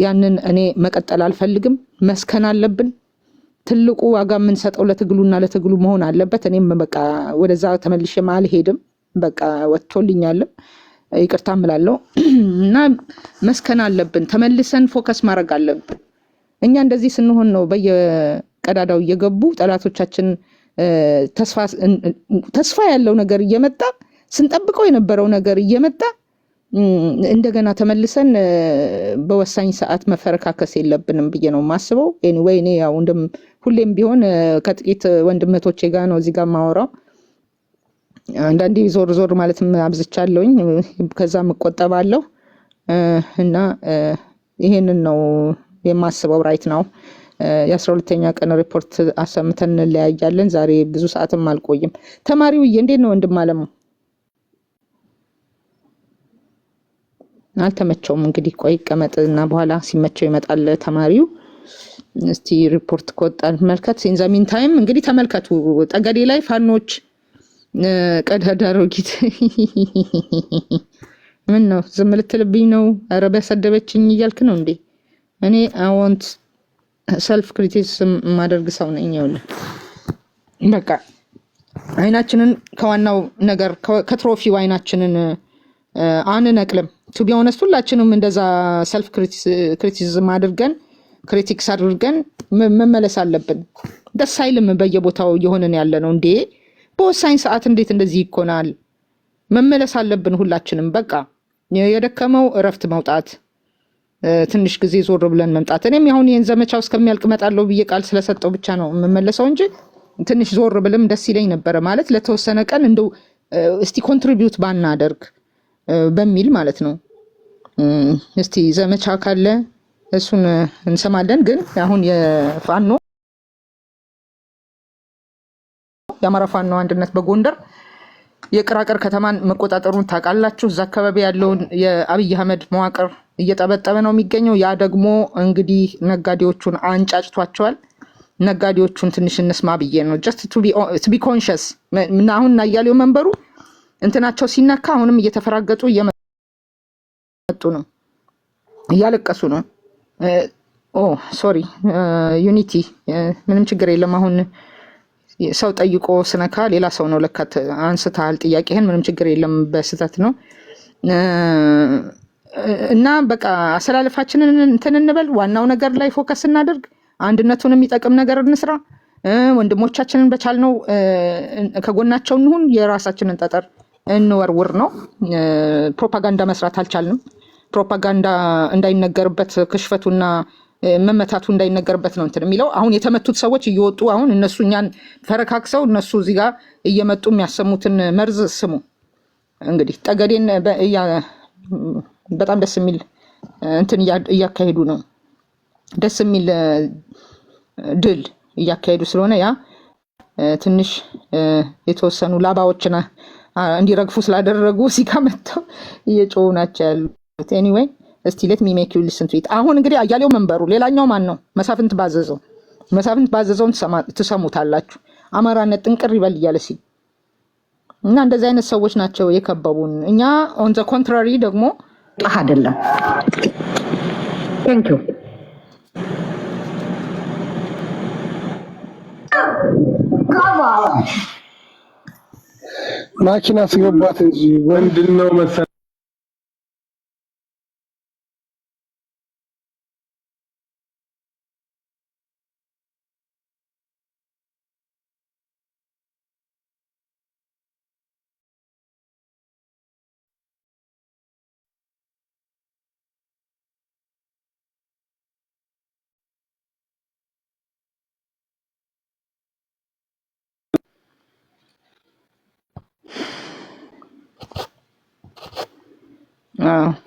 ያንን እኔ መቀጠል አልፈልግም። መስከን አለብን። ትልቁ ዋጋ የምንሰጠው ለትግሉና ለትግሉ መሆን አለበት። እኔም በቃ ወደዛ ተመልሼም አልሄድም። በቃ ወጥቶልኛልም ይቅርታ እምላለሁ እና መስከን አለብን። ተመልሰን ፎከስ ማድረግ አለብን። እኛ እንደዚህ ስንሆን ነው በየቀዳዳው እየገቡ ጠላቶቻችን ተስፋ ያለው ነገር እየመጣ ስንጠብቀው የነበረው ነገር እየመጣ እንደገና ተመልሰን በወሳኝ ሰዓት መፈረካከስ የለብንም ብዬ ነው የማስበው። ኤኒዌይ እኔ ያው ሁሌም ቢሆን ከጥቂት ወንድመቶቼ ጋር ነው እዚህ ጋር ማወራው። አንዳንዴ ዞር ዞር ማለትም አብዝቻለሁኝ፣ ከዛ እቆጠባለሁ እና ይሄንን ነው የማስበው። ራይት ነው የ12ኛ ቀን ሪፖርት አሰምተን እንለያያለን። ዛሬ ብዙ ሰዓትም አልቆይም። ተማሪው እንዴት ነው ወንድም አለሙ? አልተመቸውም። እንግዲህ ቆይ ቀመጥና በኋላ ሲመቸው ይመጣል ተማሪው። እስቲ ሪፖርት ከወጣል መልከት። ኢን ዘ ሚን ታይም እንግዲህ ተመልከቱ። ጠገዴ ላይ ፋኖች ቀዳዳሮጊት ምን ነው ዝም ልትልብኝ ነው? ኧረ በሰደበችኝ እያልክ ነው እንዴ? እኔ አዎንት ሰልፍ ክሪቲሲዝም ማደርግ ሰው ነኝ። ይኸውልህ በቃ አይናችንን ከዋናው ነገር ከትሮፊው አይናችንን አንነቅልም። ቱ ቢ ኦነስት ሁላችንም እንደዛ ሰልፍ ክሪቲሲዝም አድርገን ክሪቲክስ አድርገን መመለስ አለብን። ደስ አይልም በየቦታው እየሆነን ያለ ነው እንዴ? በወሳኝ ሰዓት እንዴት እንደዚህ ይኮናል? መመለስ አለብን ሁላችንም። በቃ የደከመው እረፍት መውጣት፣ ትንሽ ጊዜ ዞር ብለን መምጣት። እኔም አሁን ይሄን ዘመቻው እስከሚያልቅ እመጣለሁ ብዬ ቃል ስለሰጠው ብቻ ነው የምመለሰው እንጂ ትንሽ ዞር ብልም ደስ ይለኝ ነበረ። ማለት ለተወሰነ ቀን እንደው እስቲ ኮንትሪቢዩት ባናደርግ በሚል ማለት ነው። እስቲ ዘመቻ ካለ እሱን እንሰማለን። ግን አሁን የአማራ ፋኖ አንድነት በጎንደር የቅራቅር ከተማን መቆጣጠሩን ታውቃላችሁ። እዛ አካባቢ ያለውን የአብይ አህመድ መዋቅር እየጠበጠበ ነው የሚገኘው። ያ ደግሞ እንግዲህ ነጋዴዎቹን አንጫጭቷቸዋል። ነጋዴዎቹን ትንሽ እንስማ ብዬ ነው ጀስት ቱ ቢ ኮንሽስ። አሁን አያሌው መንበሩ እንትናቸው ሲነካ አሁንም እየተፈራገጡ እየመጡ ነው፣ እያለቀሱ ነው። ሶሪ ዩኒቲ፣ ምንም ችግር የለም። አሁን ሰው ጠይቆ ስነካ ሌላ ሰው ነው ለካ አንስተሃል ጥያቄህን፣ ምንም ችግር የለም፣ በስህተት ነው። እና በቃ አሰላለፋችንን እንትን እንበል፣ ዋናው ነገር ላይ ፎከስ እናደርግ፣ አንድነቱን የሚጠቅም ነገር እንስራ፣ ወንድሞቻችንን በቻልነው ከጎናቸው እንሁን፣ የራሳችንን ጠጠር እንወርውር ነው። ፕሮፓጋንዳ መስራት አልቻልንም። ፕሮፓጋንዳ እንዳይነገርበት ክሽፈቱና መመታቱ እንዳይነገርበት ነው እንትን የሚለው። አሁን የተመቱት ሰዎች እየወጡ አሁን እነሱ እኛን ፈረካክሰው እነሱ እዚህ ጋር እየመጡ የሚያሰሙትን መርዝ ስሙ። እንግዲህ ጠገዴን በጣም ደስ የሚል እንትን እያካሄዱ ነው። ደስ የሚል ድል እያካሄዱ ስለሆነ ያ ትንሽ የተወሰኑ ላባዎችን እንዲረግፉ ስላደረጉ እዚህ ጋር መጥተው እየጮሁ ናቸው ያሉት። ኤኒዌይ እስቲ ሌት ሚ ሜክ ዩ ሊስን ቱ ኢት። አሁን እንግዲህ አያሌው መንበሩ፣ ሌላኛው ማን ነው? መሳፍንት ባዘዘው። መሳፍንት ባዘዘውን ትሰሙታላችሁ። አማራነት ጥንቅር ይበል እያለ ሲል እና እንደዚህ አይነት ሰዎች ናቸው የከበቡን። እኛ ኦን ዘ ኮንትራሪ ደግሞ አይደለም። ቴንክ ዩ ማኪና ሲገባት እንጂ ወንድነው መሰለኝ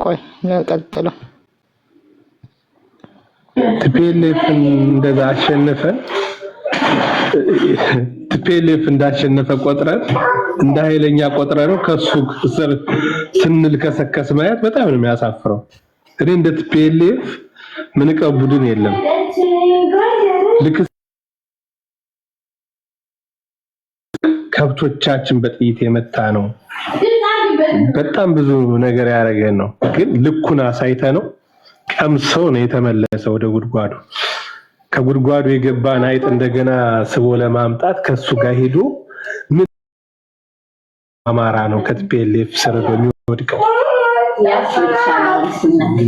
ቆይ ለቀጥለው ቲፒኤልኤፍ እንደዛ አሸነፈ ቲፒኤልኤፍ እንዳሸነፈ ቆጥረን እንደ ኃይለኛ ቆጥረ ነው ከሱ ስር ስንል ከሰከስ ማየት በጣም ነው የሚያሳፍረው። እኔ እንደ ቲፒኤልኤፍ ምን ቀቡድን የለም ልክ ከብቶቻችን በጥይት የመታ ነው በጣም ብዙ ነገር ያደረገን ነው። ግን ልኩን አሳይተ ነው ቀምሰው ነው የተመለሰው ወደ ጉድጓዱ። ከጉድጓዱ የገባን አይጥ እንደገና ስቦ ለማምጣት ከሱ ጋር ሄዶ ምን አማራ ነው ከቲፒኤልኤፍ ስር በሚወድቀው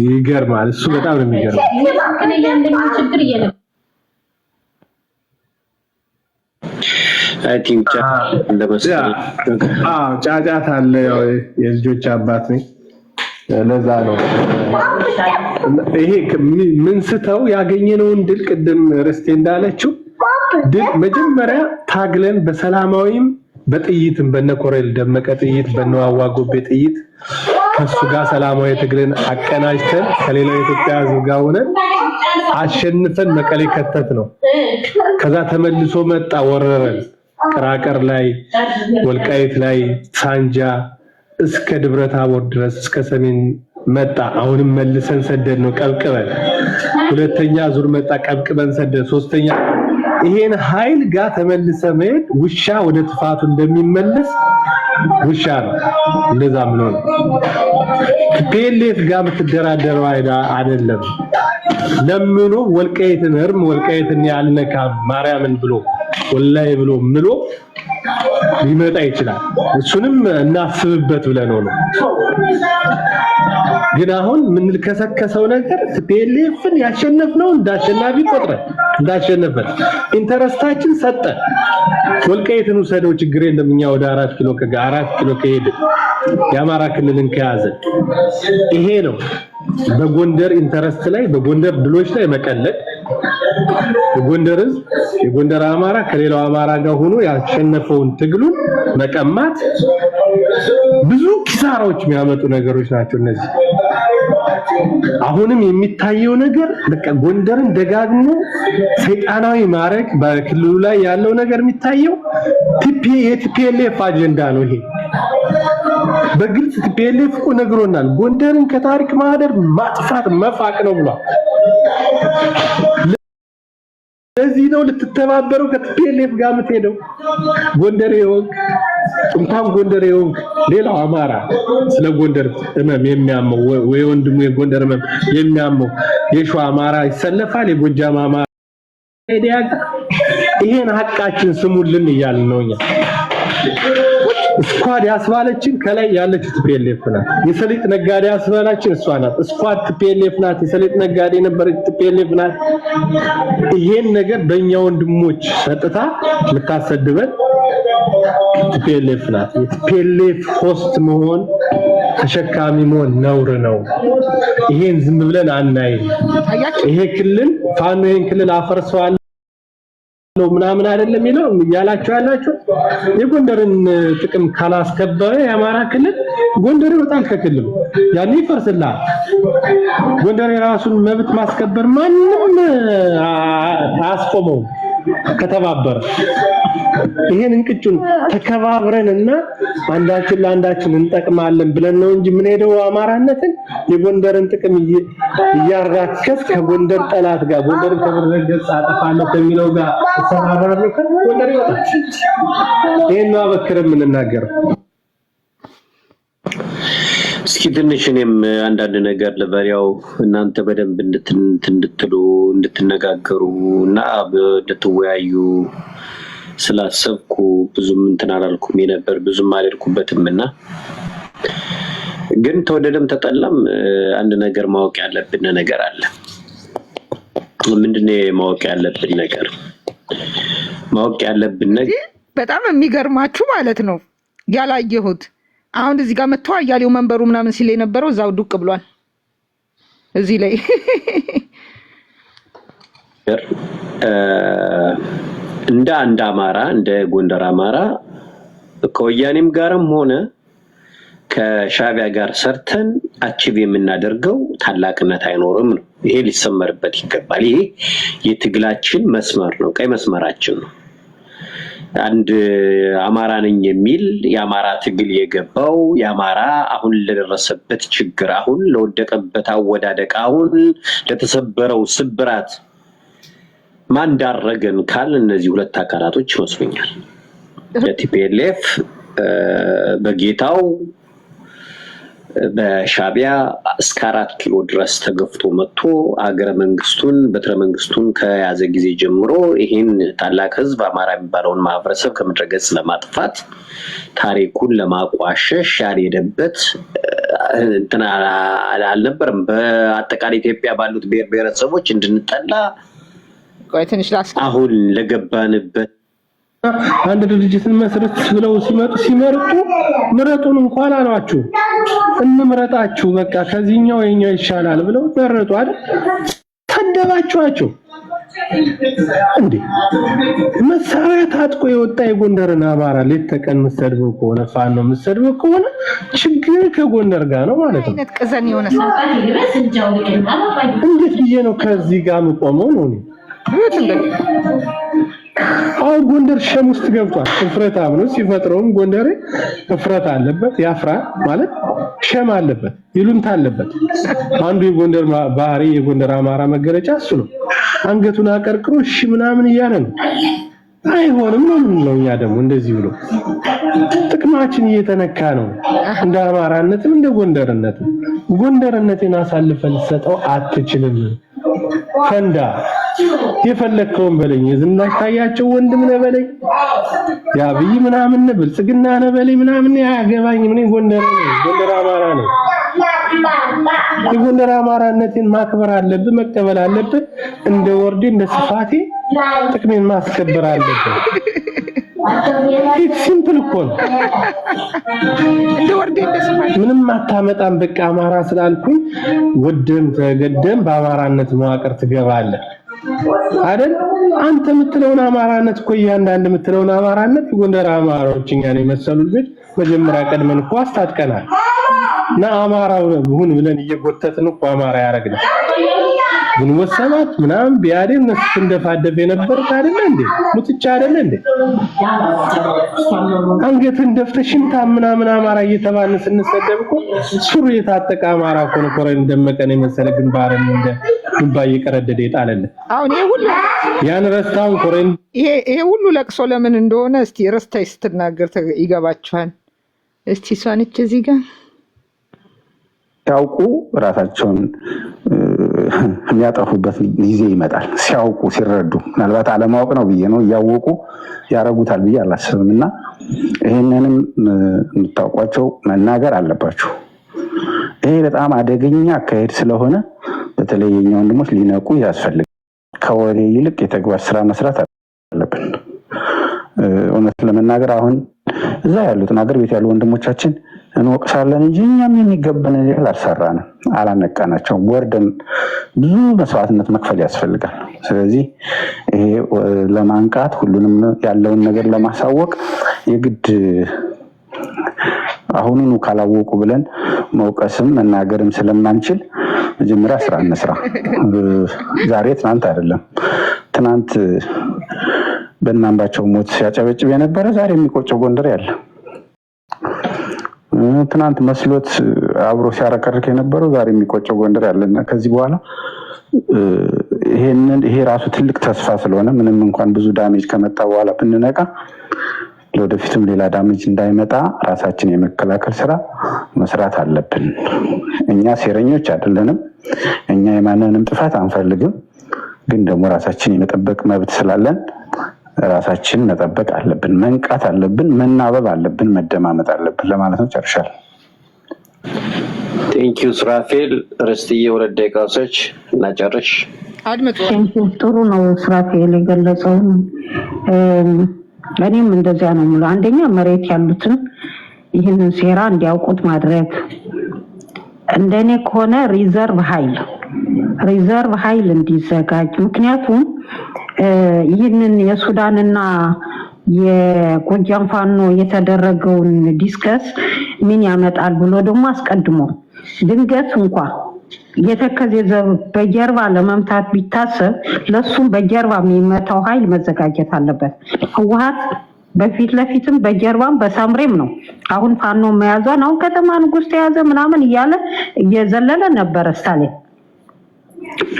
ይገርማል። እሱ በጣም ነው የሚገርመው። አይ ቲንክ ጫጫታ አለ። ያው የልጆች አባት ነኝ ለዛ ነው ይሄ ምን ስተው ያገኘነውን ድል ቅድም ርስቴ እንዳለችው ድል መጀመሪያ ታግለን በሰላማዊም በጥይትም በነኮሬል ደመቀ ጥይት በነዋዋጎቤ ጥይት ከሱ ጋር ሰላማዊ ትግልን አቀናጅተን ከሌላው የኢትዮጵያ ሕዝብ ጋር ሆነን አሸንፈን መቀሌ ከተት ነው። ከዛ ተመልሶ መጣ ወረረን። ቅራቀር ላይ ወልቃይት ላይ ሳንጃ እስከ ደብረ ታቦር ድረስ እስከ ሰሜን መጣ። አሁንም መልሰን ሰደድ ነው ቀብቅበን። ሁለተኛ ዙር መጣ ቀብቅበን ሰደድ። ሶስተኛ ይሄን ኃይል ጋር ተመልሰ መሄድ ውሻ ወደ ጥፋቱ እንደሚመለስ ውሻ ነው እንደዛም ነው። ቲፒኤልኤፍ ጋር የምትደራደረው አይደለም። ለምኑ ወልቃይትን እርም ወልቃይትን ያልነካ ማርያምን ብሎ ወላይ ብሎ ምሎ ሊመጣ ይችላል። እሱንም እናስብበት ብለን ነው። ግን አሁን ምን ልከሰከሰው ነገር ቲፒኤልኤፍን ያሸነፍነው እንዳሸናፊ ቆጥረን እንዳሸነፈን ኢንተረስታችን ሰጠ። ወልቃይትን ወሰደው ችግር የለም እኛ ወደ 4 ኪሎ ከሄደ የአማራ ክልልን ከያዘ ይሄ ነው በጎንደር ኢንተረስት ላይ በጎንደር ድሎች ላይ መቀለድ። የጎንደር አማራ ከሌላው አማራ ጋር ሆኖ ያሸነፈውን ትግሉን መቀማት ብዙ ኪሳራዎች የሚያመጡ ነገሮች ናቸው እነዚህ። አሁንም የሚታየው ነገር በቃ ጎንደርን ደጋግሞ ሰይጣናዊ ማረክ በክልሉ ላይ ያለው ነገር የሚታየው የቲፒኤልኤፍ አጀንዳ ነው። ይሄ በግልጽ ቲፒኤልኤፍ እኮ ነግሮናል። ጎንደርን ከታሪክ ማህደር ማጥፋት መፋቅ ነው ብሏል። ለዚህ ነው ልትተባበሩ ከቲፒኤልኤፍ ጋር የምትሄደው። ጎንደር ይወቅ እንኳን ጎንደር ይወቅ ሌላው አማራ ስለ ጎንደር ህመም የሚያመው ወይ ወንድሙ የጎንደር ህመም የሚያመው የሸዋ አማራ ይሰለፋል። የጎጃም አማራ ሄዲያጋ ይሄን ሐቃችን ስሙልን እያልን ነው እኛ። ስኳድ ያስባለችን ከላይ ያለች ቲፒኤልኤፍ ናት። የሰሊጥ ነጋዴ ያስባለችን እሷ ናት። ስኳድ ቲፒኤልኤፍ ናት። የሰሊጥ ነጋዴ ነበረች ቲፒኤልኤፍ ናት። ይሄን ነገር በእኛ ወንድሞች ሰጥታ ልታሰድበን ቲፒኤልኤፍ ናት። የቲፒኤልኤፍ ሆስት መሆን ተሸካሚ መሆን ነውር ነው። ይሄን ዝም ብለን አናይም። ይሄ ክልል ፋኖ ይሄን ክልል አፈርሰዋል ነው ምናምን አይደለም ይለው ያላችሁ ያላችሁ የጎንደርን ጥቅም ካላስከበረ የአማራ ክልል ጎንደር ይወጣል ከክልሉ ያኔ ይፈርስላል። ጎንደር የራሱን መብት ማስከበር ማንም አያስቆመው ከተባበረ። ይሄን እንቅጩን ተከባብረንና አንዳችን ለአንዳችን እንጠቅማለን ብለን ነው እንጂ ምን ሄደው አማራነትን የጎንደርን ጥቅም እያራከስ ከጎንደር ጠላት ጋር ጎንደር ከመረገጽ አጠፋለሁ ከሚለው ጋር ተሰራራለሁ ከጎንደር ይወጣል። ይሄን ነው አበክረን የምንናገረው። እስኪ ትንሽ እኔም አንዳንድ ነገር ለበሪያው እናንተ በደንብ እንድትሉ እንድትነጋገሩ እና እንድትወያዩ ስላሰብኩ ብዙም እንትን አላልኩም ነበር ብዙም አልሄድኩበትምና ግን ተወደደም ተጠላም አንድ ነገር ማወቅ ያለብን ነገር አለ። ምንድነው ማወቅ ያለብን ነገር? ማወቅ ያለብን ነገር በጣም የሚገርማችሁ ማለት ነው ያላየሁት አሁን እዚህ ጋር መጥቶ አያሌው መንበሩ ምናምን ሲል የነበረው እዛው ዱቅ ብሏል። እዚህ ላይ እንደ አንድ አማራ እንደ ጎንደር አማራ ከወያኔም ጋርም ሆነ ከሻቢያ ጋር ሰርተን አቺቭ የምናደርገው ታላቅነት አይኖርም ነው። ይሄ ሊሰመርበት ይገባል። ይሄ የትግላችን መስመር ነው፣ ቀይ መስመራችን ነው። አንድ አማራ ነኝ የሚል የአማራ ትግል የገባው የአማራ አሁን ለደረሰበት ችግር፣ አሁን ለወደቀበት አወዳደቅ፣ አሁን ለተሰበረው ስብራት ማን ዳረገን ካል እነዚህ ሁለት አካላቶች ይመስሉኛል። ቲፒኤልኤፍ በጌታው በሻቢያ እስከ 4 ኪሎ ድረስ ተገፍቶ መጥቶ አገረ መንግስቱን በትረ መንግስቱን ከያዘ ጊዜ ጀምሮ ይሄን ታላቅ ህዝብ አማራ የሚባለውን ማህበረሰብ ከምድረገጽ ለማጥፋት ታሪኩን ለማቋሸሽ ያልሄደበት እንትና አልነበረም። በአጠቃላይ ኢትዮጵያ ባሉት ብሔር ብሔረሰቦች እንድንጠላ አሁን ለገባንበት አንድ ድርጅትን መስረት ብለው ሲመርጡ ምረጡን እንኳን አሏችሁ እንምረጣችሁ በቃ ከዚህኛው የኛው ይሻላል ብለው መረጡ አይደል? ተደባችኋቸው እንዴ? መሳሪያ ታጥቆ የወጣ የጎንደርን አማራ ሌት ተቀን መስደብው ከሆነ ፋኖ መስደብው ከሆነ ችግር ከጎንደር ጋር ነው ማለት ነው። እንዴት ብዬ ነው ከዚህ ጋር መቆመው ነው? አሁን ጎንደር ሸም ውስጥ ገብቷል። እፍረታም ነው ሲፈጥረውም ጎንደሬ እፍረት አለበት፣ ያፍራ ማለት ሸም አለበት፣ ይሉንታ አለበት። አንዱ የጎንደር ባህሪ የጎንደር አማራ መገለጫ እሱ ነው። አንገቱን አቀርቅሮ እሺ ምናምን እያለ ነው። አይሆንም ነው የምንለው እኛ ደግሞ እንደዚህ ብሎ ጥቅማችን እየተነካ ነው። እንደ አማራነትም እንደ ጎንደርነትም ጎንደርነትን አሳልፈን ሰጠው አትችልም። ፈንዳ የፈለከውን በለኝ ዝናሽ ታያቸው ወንድም ነው በለኝ ያብይ ምናምን ብልጽግና ነው በለኝ ምናምን ያገባኝ ምን ጎንደር ነው ጎንደር አማራ ነው። የጎንደር አማራነትን ማክበር አለብህ፣ መቀበል አለብህ። እንደ ወርዴ እንደ ስፋቴ ጥቅሜን ማስከበር አለብህ። ሲምፕል እኮ ነው። እንደ ወርዴ እንደ ስፋቴ ምንም አታመጣም። በቃ አማራ ስላልኩኝ ወደም ተገደም በአማራነት መዋቅር ትገባለህ አይደል? አንተ የምትለውን አማራነት እኮ እያንዳንዱ የምትለውን አማራነት ጎንደር አማራዎች እኛን የመሰሉ ልጆች መጀመሪያ ቀድመን እኮ አስታጥቀናል። እና አማራው ሁን ብለን እየጎተትን እኮ አማራ ያረግናል። ግንቦት ሰባት ምናምን ቢያዴን ነስ እንደፋደብ የነበር አይደል እንዴ? ሙትቻ አይደል እንዴ? አንገትን ደፍተሽንታ ምናምን አማራ እየተባለ ስንሰደብ እኮ ሱሩ የታጠቀ አማራ እኮ ነው ኮረን ደመቀን የመሰለ ግንባርን እንደ ግንባር እየቀረደደ ይጣላል። አሁን ይሄ ሁሉ ያን ረስታውን ኮረን ይሄ ሁሉ ለቅሶ ለምን እንደሆነ እስቲ ረስታይ ስትናገር ይገባችኋል። እስቲ ሷንች እዚህ ጋር ሲያውቁ ራሳቸውን የሚያጠፉበት ጊዜ ይመጣል። ሲያውቁ ሲረዱ ምናልባት አለማወቅ ነው ብዬ ነው እያወቁ ያረጉታል ብዬ አላስብምና ይሄንንም የምታውቋቸው መናገር አለባችሁ። ይሄ በጣም አደገኛ አካሄድ ስለሆነ በተለይ የኛ ወንድሞች ሊነቁ ያስፈልጋል። ከወሬ ይልቅ የተግባር ስራ መስራት አለብን። እውነት ለመናገር አሁን እዛ ያሉት አገር ቤት ያሉ ወንድሞቻችን እንወቅሳለን እንጂ እኛም የሚገባን ነገር አልሰራንም፣ አላነቃናቸውም። ወርደን ብዙ መስዋዕትነት መክፈል ያስፈልጋል። ስለዚህ ይሄ ለማንቃት ሁሉንም ያለውን ነገር ለማሳወቅ የግድ አሁኑኑ ካላወቁ ብለን መውቀስም መናገርም ስለማንችል መጀመሪያ ስራ እንስራ። ዛሬ ትናንት አይደለም። ትናንት በእናምባቸው ሞት ሲያጨበጭብ የነበረ ዛሬ የሚቆጨው ጎንደር ያለ፣ ትናንት መስሎት አብሮ ሲያረቀርክ የነበረው ዛሬ የሚቆጨው ጎንደር ያለና ከዚህ በኋላ ይሄ ራሱ ትልቅ ተስፋ ስለሆነ ምንም እንኳን ብዙ ዳሜጅ ከመጣ በኋላ ብንነቃ ለወደፊትም ሌላ ዳሜጅ እንዳይመጣ ራሳችን የመከላከል ስራ መስራት አለብን። እኛ ሴረኞች አይደለንም። እኛ የማንንም ጥፋት አንፈልግም። ግን ደግሞ ራሳችን የመጠበቅ መብት ስላለን ራሳችን መጠበቅ አለብን። መንቃት አለብን። መናበብ አለብን። መደማመጥ አለብን ለማለት ነው። ጨርሻለሁ። ቴንኪዩ ሱራፌል። ርስትዬ 2 ደቂቃዎች እናጨርሽ። አድምጡ። ጥሩ ነው ሱራፌል የገለጸው። እኔም እንደዚያ ነው የምለው። አንደኛ መሬት ያሉትን ይህንን ሴራ እንዲያውቁት ማድረግ፣ እንደኔ ከሆነ ሪዘርቭ ኃይል እንዲዘጋጅ። ምክንያቱም ይህንን የሱዳንና የጎጃም ፋኖ የተደረገውን ዲስከስ ምን ያመጣል ብሎ ደግሞ አስቀድሞ ድንገት እንኳን የተከዜ ዘብ በጀርባ ለመምታት ቢታሰብ ለሱም በጀርባ የሚመታው ኃይል መዘጋጀት አለበት። ህወሓት በፊት ለፊትም በጀርባም በሳምሬም ነው። አሁን ፋኖ መያዟን አሁን ከተማ ንጉስ ተያዘ ምናምን እያለ እየዘለለ ነበር ስታሊን።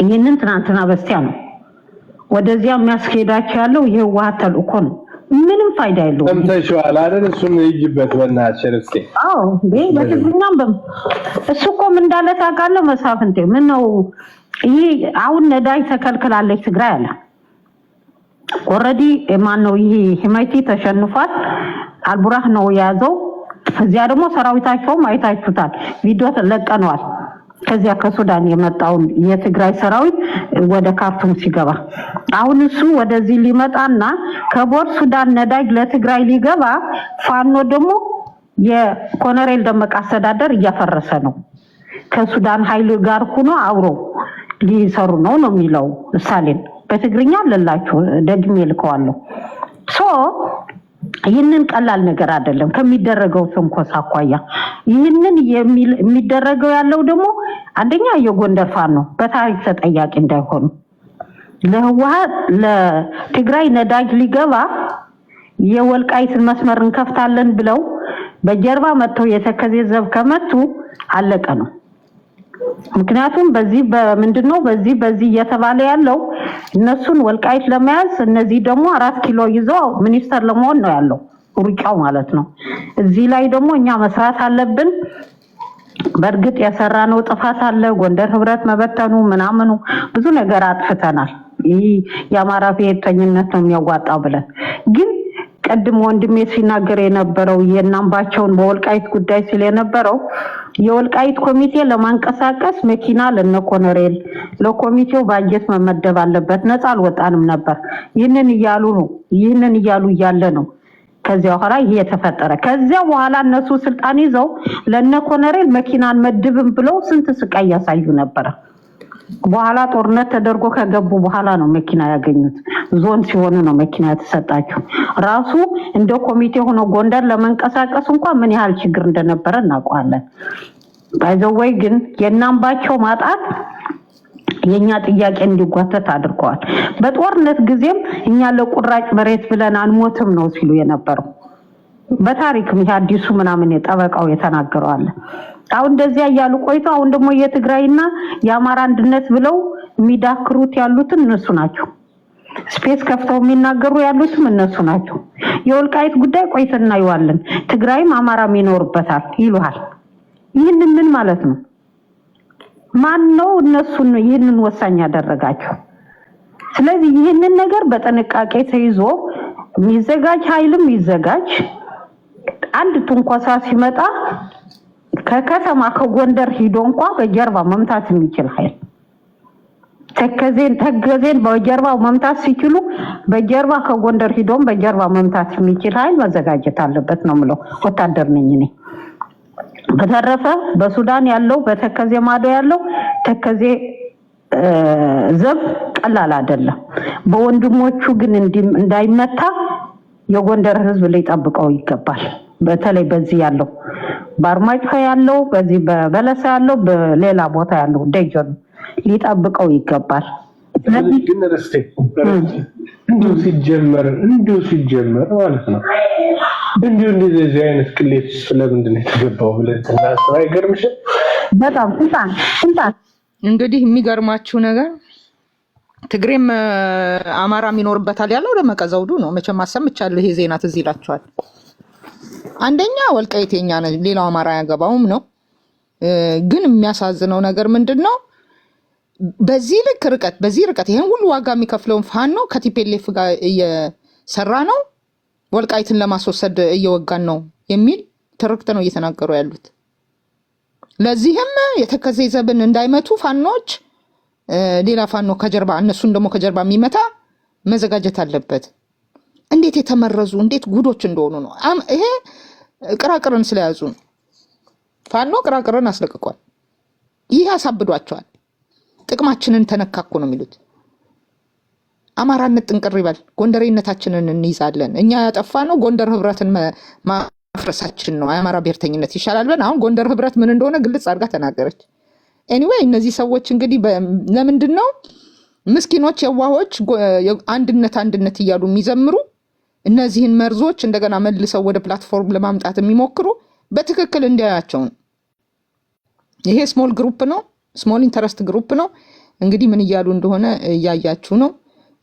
ይህንን ትናንትና በስቲያ ነው ወደዚያ የሚያስኬዳቸው ያለው ይሄ ህወሓት ተልእኮ ነው። ምንም ፋይዳ የለውም። ሰምተሽዋል አይደል? እሱን ይጅበት በእናትሽ ርስቴ። አዎ በትግርኛም እሱ እኮ ምን እንዳለ ታውቃለህ መሳፍንቴ? ምን ነው ይሄ አሁን ነዳጅ ተከልክላለች ትግራይ አለ። ኦልሬዲ ማን ነው ይሄ ህማይቲ ተሸንፏል። አልቡራህ ነው የያዘው። እዚያ ደግሞ ሰራዊታቸውም አይታችሁታል፣ ቪዲዮ ለቀነዋል። ከዚያ ከሱዳን የመጣውን የትግራይ ሰራዊት ወደ ካርቱም ሲገባ አሁን እሱ ወደዚህ ሊመጣና ከቦር ሱዳን ነዳጅ ለትግራይ ሊገባ ፋኖ ደግሞ የኮሎኔል ደመቀ አስተዳደር እያፈረሰ ነው። ከሱዳን ኃይል ጋር ሆኖ አብሮ ሊሰሩ ነው የሚለው ስታሊን። በትግርኛ አለላችሁ ደግሜ ልከዋለሁ። ይህንን ቀላል ነገር አይደለም ከሚደረገው ትንኮሳ አኳያ። ይህንን የሚደረገው ያለው ደግሞ አንደኛ የጎንደር ፋኖ በታሪክ ተጠያቂ እንዳይሆኑ ለህወሓት ለትግራይ ነዳጅ ሊገባ የወልቃይትን መስመር እንከፍታለን ብለው በጀርባ መጥተው የተከዜ ዘብ ከመቱ አለቀ ነው። ምክንያቱም በዚህ በምንድነው በዚህ እየተባለ ያለው እነሱን ወልቃይት ለመያዝ እነዚህ ደግሞ 4 ኪሎ ይዘው ሚኒስተር ለመሆን ነው ያለው ሩጫው ማለት ነው። እዚህ ላይ ደግሞ እኛ መስራት አለብን። በእርግጥ የሰራነው ጥፋት አለ። ጎንደር ህብረት መበተኑ ምናምኑ ብዙ ነገር አጥፍተናል። ይህ የአማራ ብሔርተኝነት ነው የሚያዋጣው ብለን ግን ቀድሞ ወንድሜ ሲናገር የነበረው የናምባቸውን በወልቃይት ጉዳይ ሲል የነበረው የወልቃይት ኮሚቴ ለማንቀሳቀስ መኪና ለነኮነሬል ለኮሚቴው ባጀት መመደብ አለበት። ነፃ አልወጣንም ነበር። ይህንን እያሉ እያለ ነው ከዚያ በኋላ ይሄ የተፈጠረ። ከዚያ በኋላ እነሱ ስልጣን ይዘው ለነኮነሬል መኪናን መድብም ብለው ስንት ስቃይ ያሳዩ ነበር። በኋላ ጦርነት ተደርጎ ከገቡ በኋላ ነው መኪና ያገኙት። ዞን ሲሆኑ ነው መኪና የተሰጣቸው። ራሱ እንደ ኮሚቴ ሆኖ ጎንደር ለመንቀሳቀስ እንኳን ምን ያህል ችግር እንደነበረ እናውቃለን። ባይዘወይ ግን የናምባቸው ማጣት የኛ ጥያቄ እንዲጓተት አድርገዋል። በጦርነት ጊዜም እኛ ለቁራጭ መሬት ብለን አንሞትም ነው ሲሉ የነበረው። በታሪክም ይሄ አዲሱ ምናምን የጠበቃው የተናገረው አለ። አሁን እንደዚያ ያሉ ቆይቶ አሁን ደግሞ የትግራይና የአማራ አንድነት ብለው የሚዳክሩት ያሉትን እነሱ ናቸው። ስፔስ ከፍተው የሚናገሩ ያሉትም እነሱ ናቸው። የወልቃይት ጉዳይ ቆይተና ይዋልን ትግራይም አማራም ይኖርበታል ይሉሃል። ይህንን ምን ማለት ነው? ማን ነው እነሱን ይህንን ወሳኝ ያደረጋቸው? ስለዚህ ይህንን ነገር በጥንቃቄ ተይዞ የሚዘጋጅ ኃይልም ይዘጋጅ። አንድ ትንኮሳ ሲመጣ ከከተማ ከጎንደር ሂዶ እንኳን በጀርባ መምታት የሚችል ኃይል ተከዜን በጀርባው መምታት ሲችሉ በጀርባ ከጎንደር ሂዶም በጀርባ መምታት የሚችል ኃይል መዘጋጀት አለበት ነው የምለው። ወታደር ነኝ እኔ። በተረፈ በሱዳን ያለው በተከዜ ማዶ ያለው ተከዜ ዘብ ቀላል አይደለም። በወንድሞቹ ግን እንዳይመታ የጎንደር ህዝብ ሊጠብቀው ይገባል። በተለይ በዚህ ያለው በአርማጭሆ ያለው በዚህ በበለሳ ያለው በሌላ ቦታ ያለው ደጀን ሊጠብቀው ይገባል። ግን ርስቴ እንዲሁ ሲጀመር ማለት ነው እንደዚህ አይነት ቅሌት ስለምንድን ነው የተገባው ብለን እናስብ። አይገርምሽም? በጣም ስንታን እንግዲህ የሚገርማችሁ ነገር ትግሬም አማራም ይኖርበታል ያለው ደመቀ ዘውዱ ነው። መቼም አሰምቻለሁ። ይሄ ዜና ትዝ ይላችኋል። አንደኛ ወልቃይት የኛ ነው፣ ሌላው አማራ ያገባውም ነው። ግን የሚያሳዝነው ነገር ምንድነው? በዚህ ርቀት ይሄን ሁሉ ዋጋ የሚከፍለውን ፋኖ ከቲፒኤልኤፍ ጋር እየሰራ ነው፣ ወልቃይትን ለማስወሰድ እየወጋን ነው የሚል ትርክት ነው እየተናገሩ ያሉት። ለዚህም የተከዜ ዘብን እንዳይመቱ ፋኖች ሌላ ፋኖ ከጀርባ እነሱን ደግሞ ከጀርባ የሚመታ መዘጋጀት አለበት። እንዴት የተመረዙ እንዴት ጉዶች እንደሆኑ ነው። ይሄ ቅራቅርን ስለያዙ ነው። ፋኖ ቅራቅርን አስለቅቋል። ይህ አሳብዷቸዋል። ጥቅማችንን ተነካኩ ነው የሚሉት። አማራነት ጥንቅር ይበል፣ ጎንደሬነታችንን እንይዛለን። እኛ ያጠፋ ነው ጎንደር ህብረትን ማፍረሳችን ነው የአማራ ብሔርተኝነት ይሻላል ብለን አሁን ጎንደር ህብረት ምን እንደሆነ ግልጽ አድርጋ ተናገረች። ኤኒዌይ እነዚህ ሰዎች እንግዲህ ለምንድን ነው ምስኪኖች የዋሆች አንድነት እያሉ የሚዘምሩ እነዚህን መርዞች እንደገና መልሰው ወደ ፕላትፎርም ለማምጣት የሚሞክሩ በትክክል እንዲያያቸው ነው። ይሄ ስሞል ግሩፕ ነው፣ ስሞል ኢንተረስት ግሩፕ ነው። እንግዲህ ምን እያሉ እንደሆነ እያያችሁ ነው።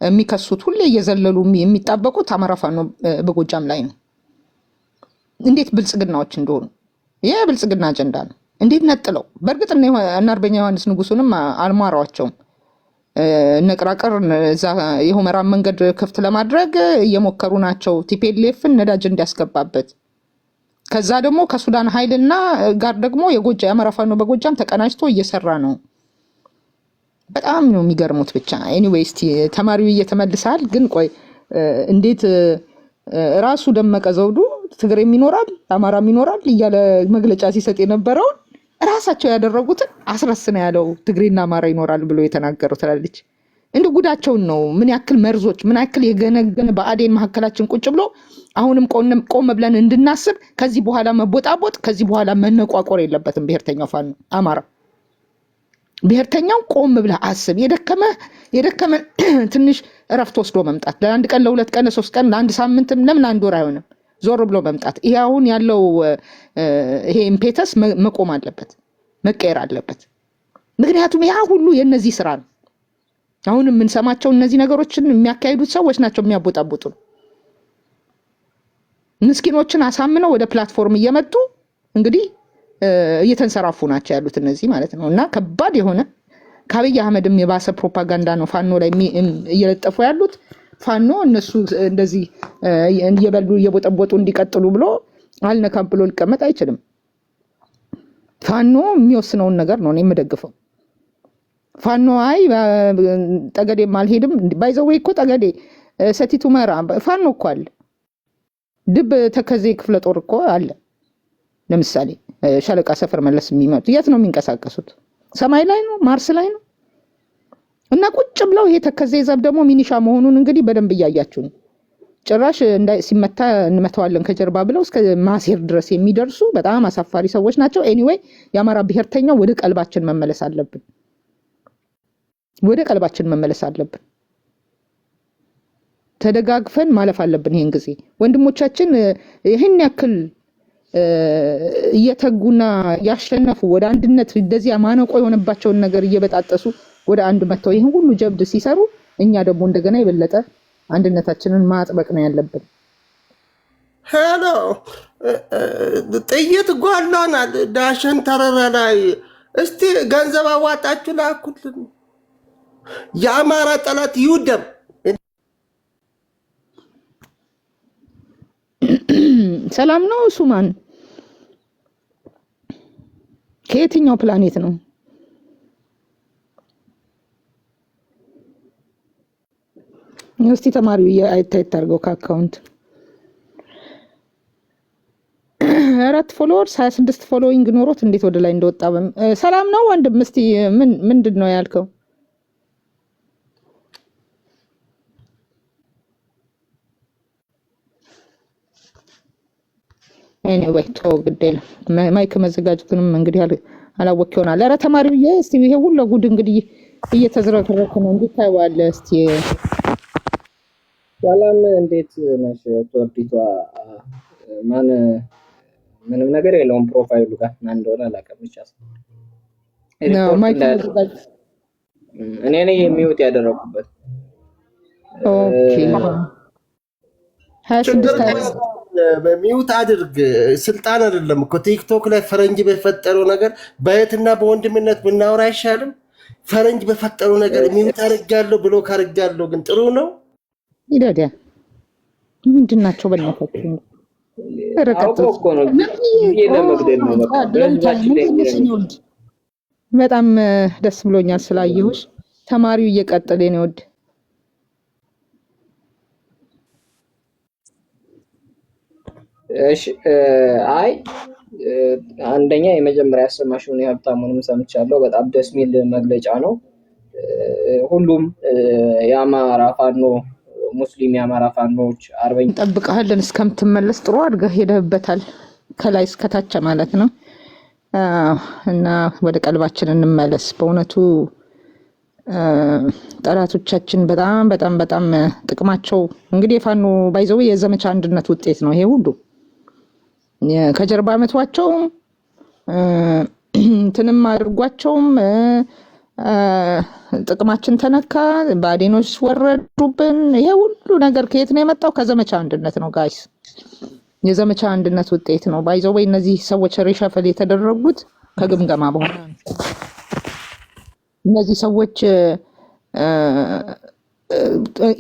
የሚከሱት ሁሌ እየዘለሉ የሚጣበቁት አማራ ፋኖ በጎጃም ላይ ነው። እንዴት ብልጽግናዎች እንደሆኑ ይሄ ብልጽግና አጀንዳ ነው። እንዴት ነጥለው በእርግጥ እና አርበኛ ዮሐንስ ንጉሱንም አልማሯቸውም። ነቅራቀር እዛ የሁመራ መንገድ ክፍት ለማድረግ እየሞከሩ ናቸው፣ ቲፒኤልኤፍን ነዳጅ እንዲያስገባበት። ከዛ ደግሞ ከሱዳን ኃይልና ጋር ደግሞ የአማራ ፋኖ በጎጃም ተቀናጅቶ እየሰራ ነው። በጣም ነው የሚገርሙት። ብቻ ኤኒዌይ እስቲ ተማሪው እየተመልሳል። ግን ቆይ እንዴት ራሱ ደመቀ ዘውዱ ትግሬም ይኖራል አማራም ይኖራል እያለ መግለጫ ሲሰጥ የነበረውን ራሳቸው ያደረጉትን አስረስነ ያለው ትግሬና አማራ ይኖራል ብሎ የተናገረው ትላለች። እንደ ጉዳቸውን ነው። ምን ያክል መርዞች፣ ምን ያክል የገነገነ በአዴን መካከላችን ቁጭ ብሎ አሁንም ቆም ብለን እንድናስብ ከዚህ በኋላ መቦጣቦጥ፣ ከዚህ በኋላ መነቋቆር የለበትም። ብሔርተኛው ፋኖ አማራ ብሔርተኛው ቆም ብለህ አስብ። የደከመ ትንሽ እረፍት ወስዶ መምጣት ለአንድ ቀን ለሁለት ቀን ለሶስት ቀን ለአንድ ሳምንትም ለምን አንድ ወር አይሆንም ዞር ብሎ መምጣት። ይሄ አሁን ያለው ይሄ ኢምፔተስ መቆም አለበት፣ መቀየር አለበት። ምክንያቱም ያ ሁሉ የነዚህ ስራ ነው። አሁን የምንሰማቸው እነዚህ ነገሮችን የሚያካሂዱት ሰዎች ናቸው የሚያቦጣቦጡ። ምስኪኖችን አሳምነው ወደ ፕላትፎርም እየመጡ እንግዲህ እየተንሰራፉ ናቸው ያሉት እነዚህ ማለት ነው። እና ከባድ የሆነ ከአብይ አህመድም የባሰ ፕሮፓጋንዳ ነው ፋኖ ላይ እየለጠፉ ያሉት። ፋኖ እነሱ እንደዚህ እየበሉ እየቦጠቦጡ እንዲቀጥሉ ብሎ አልነካም ብሎ ሊቀመጥ አይችልም። ፋኖ የሚወስነውን ነገር ነው የምደግፈው። ፋኖ አይ ጠገዴም አልሄድም ባይዘው እኮ ጠገዴ ሰቲት ሁመራ ፋኖ እኮ አለ። ድብ ተከዜ ክፍለ ጦር እኮ አለ። ለምሳሌ ሻለቃ ሰፈር መለስ የሚመጡ የት ነው የሚንቀሳቀሱት? ሰማይ ላይ ነው? ማርስ ላይ ነው? እና ቁጭ ብለው ይሄ ተከዜ ዘብ ደግሞ ሚኒሻ መሆኑን እንግዲህ በደንብ እያያችሁ ነው። ጭራሽ ሲመታ እንመታዋለን ከጀርባ ብለው እስከ ማሴር ድረስ የሚደርሱ በጣም አሳፋሪ ሰዎች ናቸው። ኤኒዌይ የአማራ ብሔርተኛው ወደ ቀልባችን መመለስ አለብን፣ ወደ ቀልባችን መመለስ አለብን። ተደጋግፈን ማለፍ አለብን። ይሄን ጊዜ ወንድሞቻችን ይሄን ያክል እየተጉና ያሸነፉ ወደ አንድነት እንደዚህ ማነቆ የሆነባቸውን ነገር እየበጣጠሱ ወደ አንድ መተው ይሄን ሁሉ ጀብድ ሲሰሩ እኛ ደግሞ እንደገና የበለጠ አንድነታችንን ማጥበቅ ነው ያለብን። ሄሎ ጥይት ጓሎናል ዳሽን ተራራ ላይ። እስቲ ገንዘብ አዋጣችሁ ላኩልን። የአማራ ጠላት ይውደም። ሰላም ነው። ሱማን ከየትኛው ፕላኔት ነው? እስቲ ተማሪው አይታይት አድርገው ከአካውንት 4 ፎሎወርስ 26 ፎሎዊንግ ኖሮት እንዴት ወደ ላይ እንደወጣ። ሰላም ነው ወንድም። እስቲ ምንድን ነው ያልከው? ኤኒዌይ ተው ግዴ ነው። ማይክ መዘጋጀቱንም እንግዲህ አላወቅ ይሆናል። ኧረ ተማሪው እስቲ ይሄ ሁሉ ጉድ እንግዲህ እየተዝረከረከ ነው። እንዴት ታይዋለህ? እስቲ ሰላም እንዴት ነሽ? ቶርዲቷ ማን ምንም ነገር የለውም ፕሮፋይሉ ጋር ማን እንደሆነ አላውቅም። ብቻ ነው ማይክ መዘጋጀት እኔ ነኝ የሚውት ያደረኩበት። ኦኬ 26 በሚውት አድርግ። ስልጣን አይደለም እኮ ቲክቶክ ላይ ፈረንጅ በፈጠረው ነገር በየትና በወንድምነት ብናወራ አይሻልም? ፈረንጅ በፈጠረው ነገር ሚውት አድርጋለሁ ብሎ ካርጋለሁ ግን ጥሩ ነው። ይዳዳ ምንድን ናቸው በእናታችሁ? በጣም ደስ ብሎኛል ስላየሁሽ። ተማሪው እየቀጠለ ነው ወድ እሺ አይ አንደኛ የመጀመሪያ ያሰማሽውን የሀብታሙንም ሰምቻለሁ። በጣም ደስ የሚል መግለጫ ነው። ሁሉም የአማራ ፋኖ ሙስሊም የአማራ ፋኖች አርበኛ እንጠብቅሃለን እስከምትመለስ ጥሩ አድርገህ ሄደህበታል። ከላይ እስከታች ማለት ነው። እና ወደ ቀልባችን እንመለስ። በእውነቱ ጠላቶቻችን በጣም በጣም በጣም ጥቅማቸው እንግዲህ የፋኖ ባይዘው የዘመቻ አንድነት ውጤት ነው። ይሄ ሁሉ ከጀርባ መቷቸው እንትንም አድርጓቸውም ጥቅማችን ተነካ፣ ባዴኖች ወረዱብን። ይሄ ሁሉ ነገር ከየት ነው የመጣው? ከዘመቻ አንድነት ነው ጋይስ። የዘመቻ አንድነት ውጤት ነው። ባይዘው እነዚህ ሰዎች ሪሸፈል የተደረጉት ከግምገማ በኋላ እነዚህ ሰዎች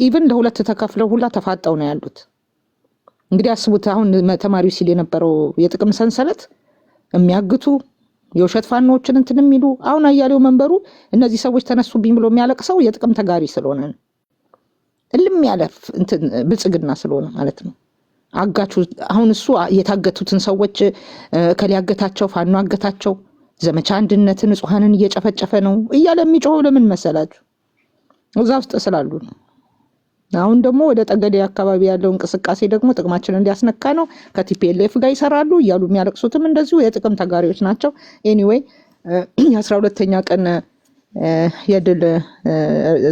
ኢቭን ለሁለት ተከፍለው ሁላ ተፋጠው ነው ያሉት። እንግዲህ አስቡት። አሁን ተማሪው ሲል የነበረው የጥቅም ሰንሰለት የሚያግቱ የውሸት ፋኖዎችን እንትን የሚሉ አሁን አያሌው መንበሩ እነዚህ ሰዎች ተነሱብኝ ብሎ የሚያለቅሰው የጥቅም ተጋሪ ስለሆነ ነው። እልም ያለ እንትን ብልጽግና ስለሆነ ማለት ነው። አጋቹ አሁን እሱ የታገቱትን ሰዎች ከሊያገታቸው ፋኖ አገታቸው ዘመቻ አንድነትን ንጹሃንን እየጨፈጨፈ ነው እያለ የሚጮኸው ለምን መሰላችሁ? እዛ ውስጥ ስላሉ ነው። አሁን ደግሞ ወደ ጠገዴ አካባቢ ያለው እንቅስቃሴ ደግሞ ጥቅማችንን እንዲያስነካ ነው፣ ከቲፒኤልኤፍ ጋር ይሰራሉ እያሉ የሚያለቅሱትም እንደዚሁ የጥቅም ተጋሪዎች ናቸው። ኤኒዌይ 12ኛ ቀን የድል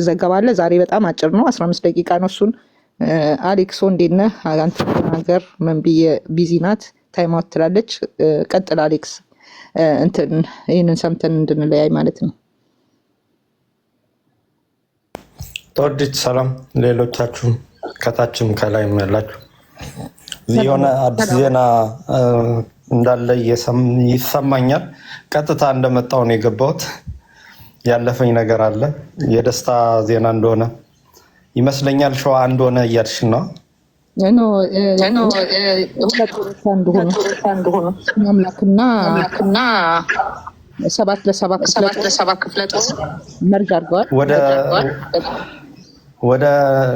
ዘገባ አለ ዛሬ። በጣም አጭር ነው፣ 15 ደቂቃ ነው። እሱን አሌክሶ እንዴት ነህ? አንተ ሀገር ምን ቢዚ ናት ታይም አውት ትላለች። ቀጥል አሌክስ። እንትን ይህንን ሰምተን እንድንለያይ ማለት ነው። ተወዲት ሰላም፣ ሌሎቻችሁም ከታችም ከላይም ያላችሁ እዚህ የሆነ አዲስ ዜና እንዳለ ይሰማኛል። ቀጥታ እንደመጣው ነው የገባሁት። ያለፈኝ ነገር አለ። የደስታ ዜና እንደሆነ ይመስለኛል። ሸዋ እንደሆነ እያልሽ ነው? አምላክና 7 ክፍለ ጦር መርጅ አድርገዋል። ወደ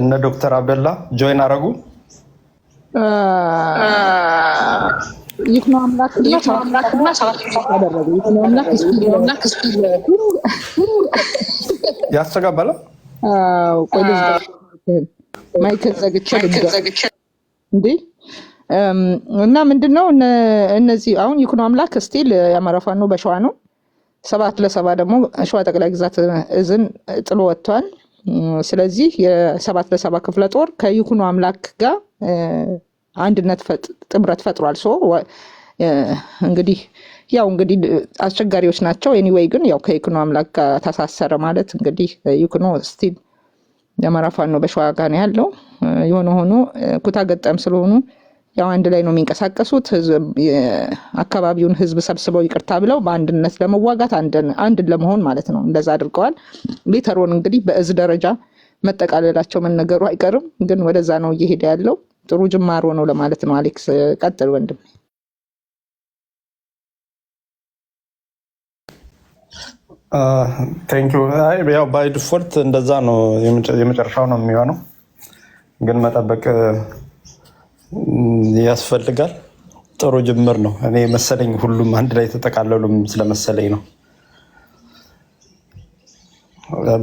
እነ ዶክተር አብደላ ጆይን አረጉ። ይክኖ አምላክና 7 ክፍለ ጦር አደረጉ። ይክኖ አምላክ ያስተጋባለ ማይክል ዘግቼ እንዴ እና ምንድነው እነዚህ አሁን ይኩኖ አምላክ ስቲል የአማራ ፋኖ በሸዋ ነው። 7 ደግሞ ሸዋ ጠቅላይ ግዛት እዝን ጥሎ ወጥቷል። ስለዚህ የ7 ክፍለ ጦር ከይኩኖ አምላክ ጋር አንድነት ጥምረት ፈጥሯል። እንግዲህ አስቸጋሪዎች ናቸው። ኤኒዌይ ግን ያው ከይኩኖ አምላክ ጋር ተሳሰረ ማለት እንግዲህ ይኩኖ ስቲል የአማራ ፋኖ በሸዋ ጋር ነው ያለው። የሆነ ሆኖ ኩታ ገጠም ስለሆኑ ያው አንድ ላይ ነው የሚንቀሳቀሱት። አካባቢውን ህዝብ ሰብስበው ይቅርታ ብለው በአንድነት ለመዋጋት አንድ ለመሆን ማለት ነው እንደዛ አድርገዋል። ሌተሮን እንግዲህ በእዝ ደረጃ መጠቃለላቸው መነገሩ አይቀርም፣ ግን ወደዛ ነው እየሄደ ያለው። ጥሩ ጅማሮ ነው ለማለት ነው። አሌክስ ቀጥል ወንድም። ቴንክ ዩ። ያው ባይ ዲፎልት እንደዛ ነው የመጨረሻው ነው የሚሆነው፣ ግን መጠበቅ ያስፈልጋል። ጥሩ ጅምር ነው። እኔ መሰለኝ ሁሉም አንድ ላይ ተጠቃለሉም ስለመሰለኝ ነው።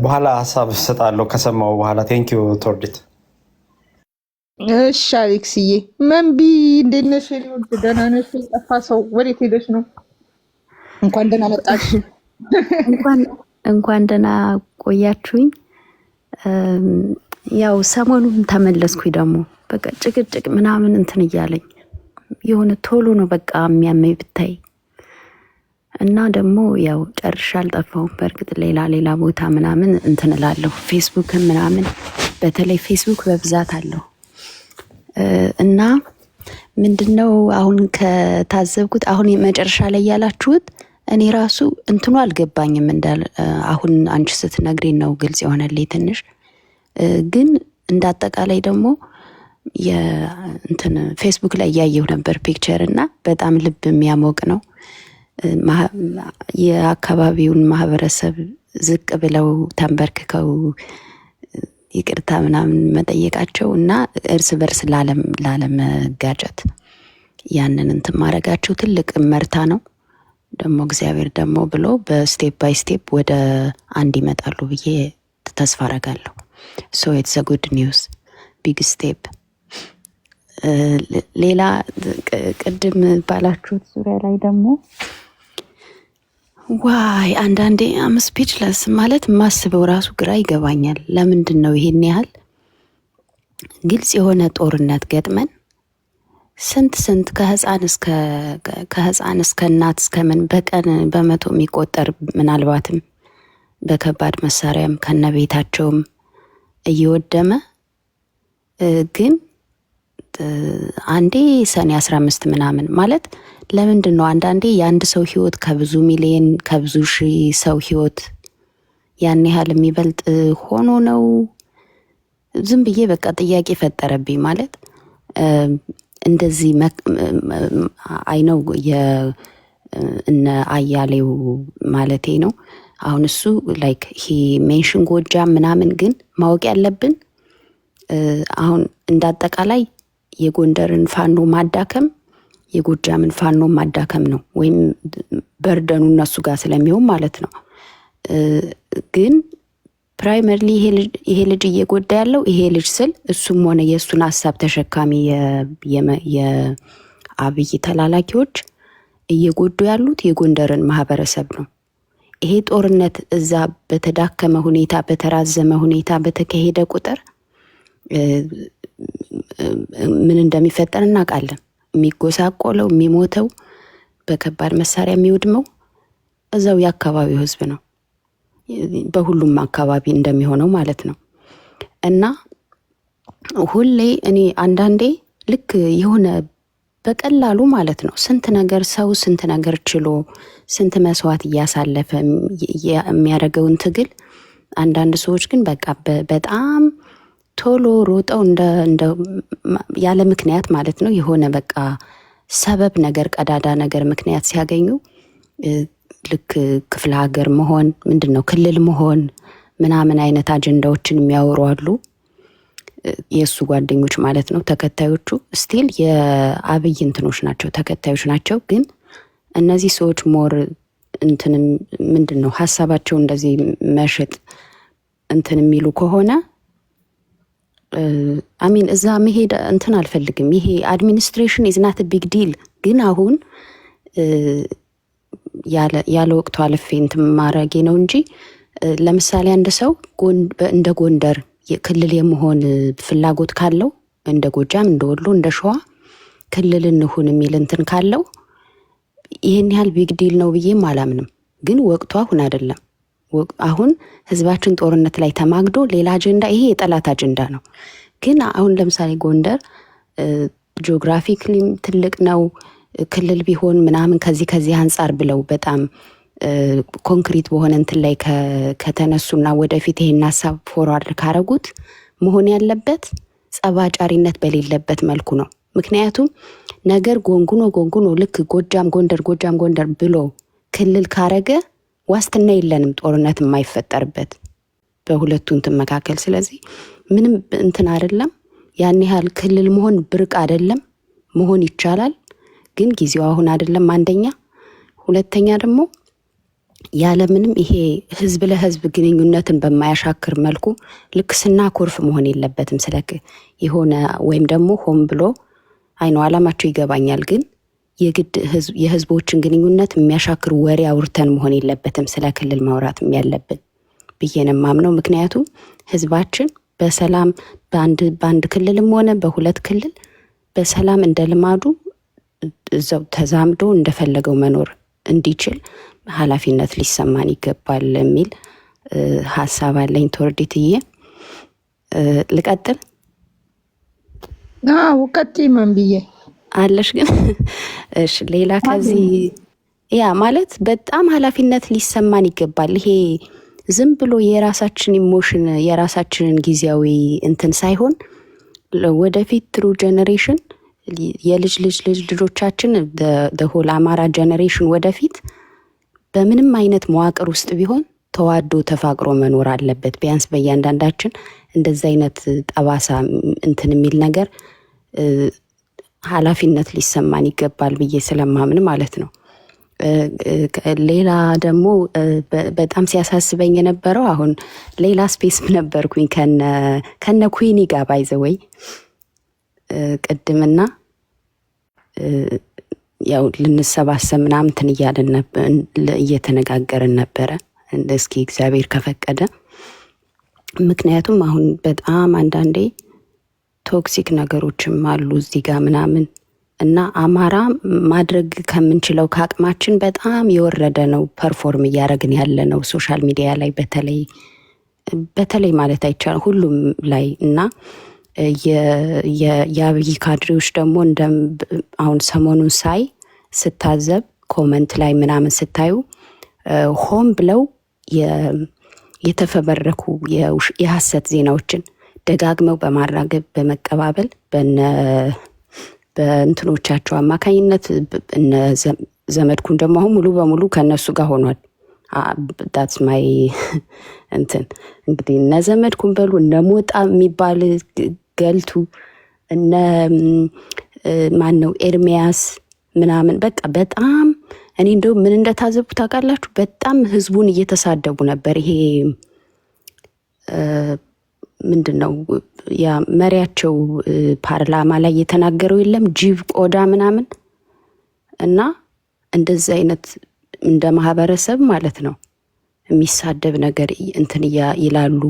በኋላ ሀሳብ እሰጣለሁ ከሰማው በኋላ። ቴንክ ዩ ቶርዲት። እሺ አሌክስዬ፣ መንቢ እንዴት ነሽ? ደህና ነሽ? ጠፋ ሰው ወዴት ሄደሽ ነው? እንኳን ደህና መጣሽ። እንኳን ደህና ቆያችሁኝ። ያው ሰሞኑን ተመለስኩኝ ደግሞ በቃ ጭቅጭቅ ምናምን እንትን እያለኝ የሆነ ቶሎ ነው በቃ የሚያመኝ ብታይ። እና ደግሞ ያው ጨርሻ አልጠፋሁም። በእርግጥ ሌላ ቦታ ምናምን እንትን እላለሁ፣ ፌስቡክ ምናምን፣ በተለይ ፌስቡክ በብዛት አለው። እና ምንድነው አሁን ከታዘብኩት አሁን መጨረሻ ላይ ያላችሁት እኔ ራሱ እንትኑ አልገባኝም። አሁን አንቺ ስትነግሪኝ ነው ግልጽ የሆነልኝ ትንሽ። ግን እንዳጠቃላይ ደግሞ እንትን ፌስቡክ ላይ እያየሁ ነበር ፒክቸር እና በጣም ልብ የሚያሞቅ ነው። የአካባቢውን ማህበረሰብ ዝቅ ብለው ተንበርክከው ይቅርታ ምናምን መጠየቃቸው እና እርስ በርስ ላለመጋጨት ያንን እንትን ማድረጋቸው ትልቅ መርታ ነው። ደግሞ እግዚአብሔር ደግሞ ብሎ በስቴፕ ባይ ስቴፕ ወደ አንድ ይመጣሉ ብዬ ተስፋ አረጋለሁ። ሶ ኢትስ አ ጉድ ኒውስ ቢግ ስቴፕ። ሌላ ቅድም ባላችሁት ዙሪያ ላይ ደግሞ ዋይ አንዳንዴ ስፒችለስ ማለት ማስበው ራሱ ግራ ይገባኛል። ለምንድን ነው ይሄን ያህል ግልጽ የሆነ ጦርነት ገጥመን ስንት ከህፃን እስከ እናት እስከ ምን በቀን በመቶ የሚቆጠር ምናልባትም በከባድ መሳሪያም ከነቤታቸውም እየወደመ ግን አንዴ ሰኔ 15 ምናምን ማለት ለምንድን ነው አንዳንዴ የአንድ ሰው ህይወት ከብዙ ሚሊዮን ከብዙ ሺህ ሰው ህይወት ያን ያህል የሚበልጥ ሆኖ ነው? ዝም ብዬ በቃ ጥያቄ ፈጠረብኝ። ማለት እንደዚህ አይነው እነ አያሌው ማለቴ ነው። አሁን እሱ ላይክ ሜንሽን ጎጃም ምናምን፣ ግን ማወቅ ያለብን አሁን እንዳጠቃላይ የጎንደርን ፋኖ ማዳከም የጎጃምን ፋኖ ማዳከም ነው፣ ወይም በርደኑ እነሱ ጋር ስለሚሆን ማለት ነው። ግን ፕራይመርሊ ይሄ ልጅ እየጎዳ ያለው ይሄ ልጅ ስል እሱም ሆነ የእሱን ሀሳብ ተሸካሚ የአብይ ተላላኪዎች እየጎዱ ያሉት የጎንደርን ማህበረሰብ ነው። ይሄ ጦርነት እዛ በተዳከመ ሁኔታ በተራዘመ ሁኔታ በተካሄደ ቁጥር ምን እንደሚፈጠር እናውቃለን። የሚጎሳቆለው የሚሞተው በከባድ መሳሪያ የሚወድመው እዛው የአካባቢው ህዝብ ነው፣ በሁሉም አካባቢ እንደሚሆነው ማለት ነው። እና ሁሌ እኔ አንዳንዴ ልክ የሆነ በቀላሉ ማለት ነው ስንት ነገር ችሎ ስንት መስዋዕት እያሳለፈ የሚያደርገውን ትግል አንዳንድ ሰዎች ግን በቃ በጣም ቶሎ ሮጠው እንደ ያለ ምክንያት ማለት ነው የሆነ በቃ ሰበብ ነገር ቀዳዳ ነገር ምክንያት ሲያገኙ ልክ ክፍለ ሀገር መሆን ምንድነው ክልል መሆን ምናምን አይነት አጀንዳዎችን የሚያወሩ አሉ። የእሱ ጓደኞች ማለት ነው ተከታዮቹ ስቲል የአብይ እንትኖች ናቸው ተከታዮች ናቸው። ግን እነዚህ ሰዎች ሞር እንትንም ምንድነው ሀሳባቸው እንደዚህ መሸጥ እንትን የሚሉ ከሆነ አሚን እዛ መሄድ እንትን አልፈልግም። ይሄ አድሚኒስትሬሽን ኢዝ ናት ቢግ ዲል። ግን አሁን ያለ ወቅቱ አልፌ እንትን ማድረጌ ነው እንጂ ለምሳሌ አንድ ሰው እንደ ጎንደር ክልል የመሆን ፍላጎት ካለው እንደ ጎጃም እንደ ወሎ እንደ ሸዋ ክልል እንሁን የሚል እንትን ካለው ይሄን ያህል ቢግ ዲል ነው ብዬም አላምንም። ግን ወቅቱ አሁን አይደለም። አሁን ህዝባችን ጦርነት ላይ ተማግዶ ሌላ አጀንዳ፣ ይሄ የጠላት አጀንዳ ነው። ግን አሁን ለምሳሌ ጎንደር ጂኦግራፊክሊም ትልቅ ነው፣ ክልል ቢሆን ምናምን ከዚህ አንጻር ብለው በጣም ኮንክሪት በሆነ እንትን ላይ ከተነሱና ወደፊት ይሄን ሀሳብ ፎርዋርድ ካረጉት መሆን ያለበት ጸባጫሪነት በሌለበት መልኩ ነው። ምክንያቱም ነገር ጎንጉኖ ልክ ጎጃም ጎንደር ብሎ ክልል ካረገ ዋስትና የለንም ጦርነት የማይፈጠርበት በሁለቱ እንትን መካከል። ስለዚህ ምንም እንትን አይደለም፣ ያን ያህል ክልል መሆን ብርቅ አይደለም፣ መሆን ይቻላል። ግን ጊዜው አሁን አይደለም አንደኛ። ሁለተኛ ደግሞ ያለምንም ይሄ ህዝብ ለህዝብ ግንኙነትን በማያሻክር መልኩ ልክ ስናኮርፍ መሆን የለበትም። ስለክ የሆነ ወይም ደግሞ ሆን ብሎ አይነው አላማቸው ይገባኛል። ግን የግድ የህዝቦችን ግንኙነት የሚያሻክር ወሬ አውርተን መሆን የለበትም ስለ ክልል ማውራት ያለብን ብዬ ነው የማምነው። ምክንያቱም ህዝባችን በሰላም በአንድ ክልልም ሆነ በሁለት ክልል በሰላም እንደ ልማዱ እዛው ተዛምዶ እንደፈለገው መኖር እንዲችል ኃላፊነት ሊሰማን ይገባል የሚል ሀሳብ አለኝ። ተወርዲትዬ ልቀጥል? አዎ ቀጥይ። ማን ብዬ አለሽ? ግን እሺ፣ ሌላ ከዚህ ያ ማለት በጣም ኃላፊነት ሊሰማን ይገባል። ይሄ ዝም ብሎ የራሳችን ኢሞሽን የራሳችንን ጊዜያዊ እንትን ሳይሆን ወደፊት ትሩ ጀነሬሽን ልጆቻችን ሆል አማራ ጀነሬሽን ወደፊት በምንም አይነት መዋቅር ውስጥ ቢሆን ተዋዶ ተፋቅሮ መኖር አለበት። ቢያንስ በእያንዳንዳችን እንደዛ አይነት ጠባሳ እንትን የሚል ነገር ኃላፊነት ሊሰማን ይገባል ብዬ ስለማምን ማለት ነው። ሌላ ደግሞ በጣም ሲያሳስበኝ የነበረው አሁን ሌላ ስፔስ ነበርኩኝ ከነ ኩዊኒ ጋር ባይዘወይ ቅድምና ያው ልንሰባሰብ ምናምን እንትን እያልን እየተነጋገርን ነበረ እስኪ እግዚአብሔር ከፈቀደ። ምክንያቱም አሁን በጣም አንዳንዴ ቶክሲክ ነገሮችም አሉ እዚህ ጋር ምናምን እና አማራ ማድረግ ከምንችለው ከአቅማችን በጣም የወረደ ነው ፐርፎርም እያደረግን ያለ ነው ሶሻል ሚዲያ ላይ በተለይ ማለት አይቻልም ሁሉም ላይ እና የአብይ ካድሬዎች ደግሞ አሁን ሰሞኑን ስታዘብ ኮመንት ላይ ምናምን ስታዩ ሆን ብለው የተፈበረኩ የሐሰት ዜናዎችን ደጋግመው በማራገብ በመቀባበል በእንትኖቻቸው አማካኝነት እነ ዘመድኩን ደግሞ አሁን ሙሉ በሙሉ ከነሱ ጋር ሆኗል። ዳትስ ማይ እንትን እንግዲህ እነ ዘመድኩን በሉ እነ ሞጣ የሚባል ገልቱ እነ ማን ነው ኤርሚያስ ምናምን በቃ በጣም እኔ እንደው ምን እንደታዘብኩ ታውቃላችሁ? በጣም ህዝቡን እየተሳደቡ ነበር። ይሄ ምንድነው ያ መሪያቸው ፓርላማ ላይ የተናገረው የለም ጅብ ቆዳ ምናምን እና እንደዚህ አይነት እንደ ማህበረሰብ ማለት ነው የሚሳደብ ነገር እንትን ይላሉ።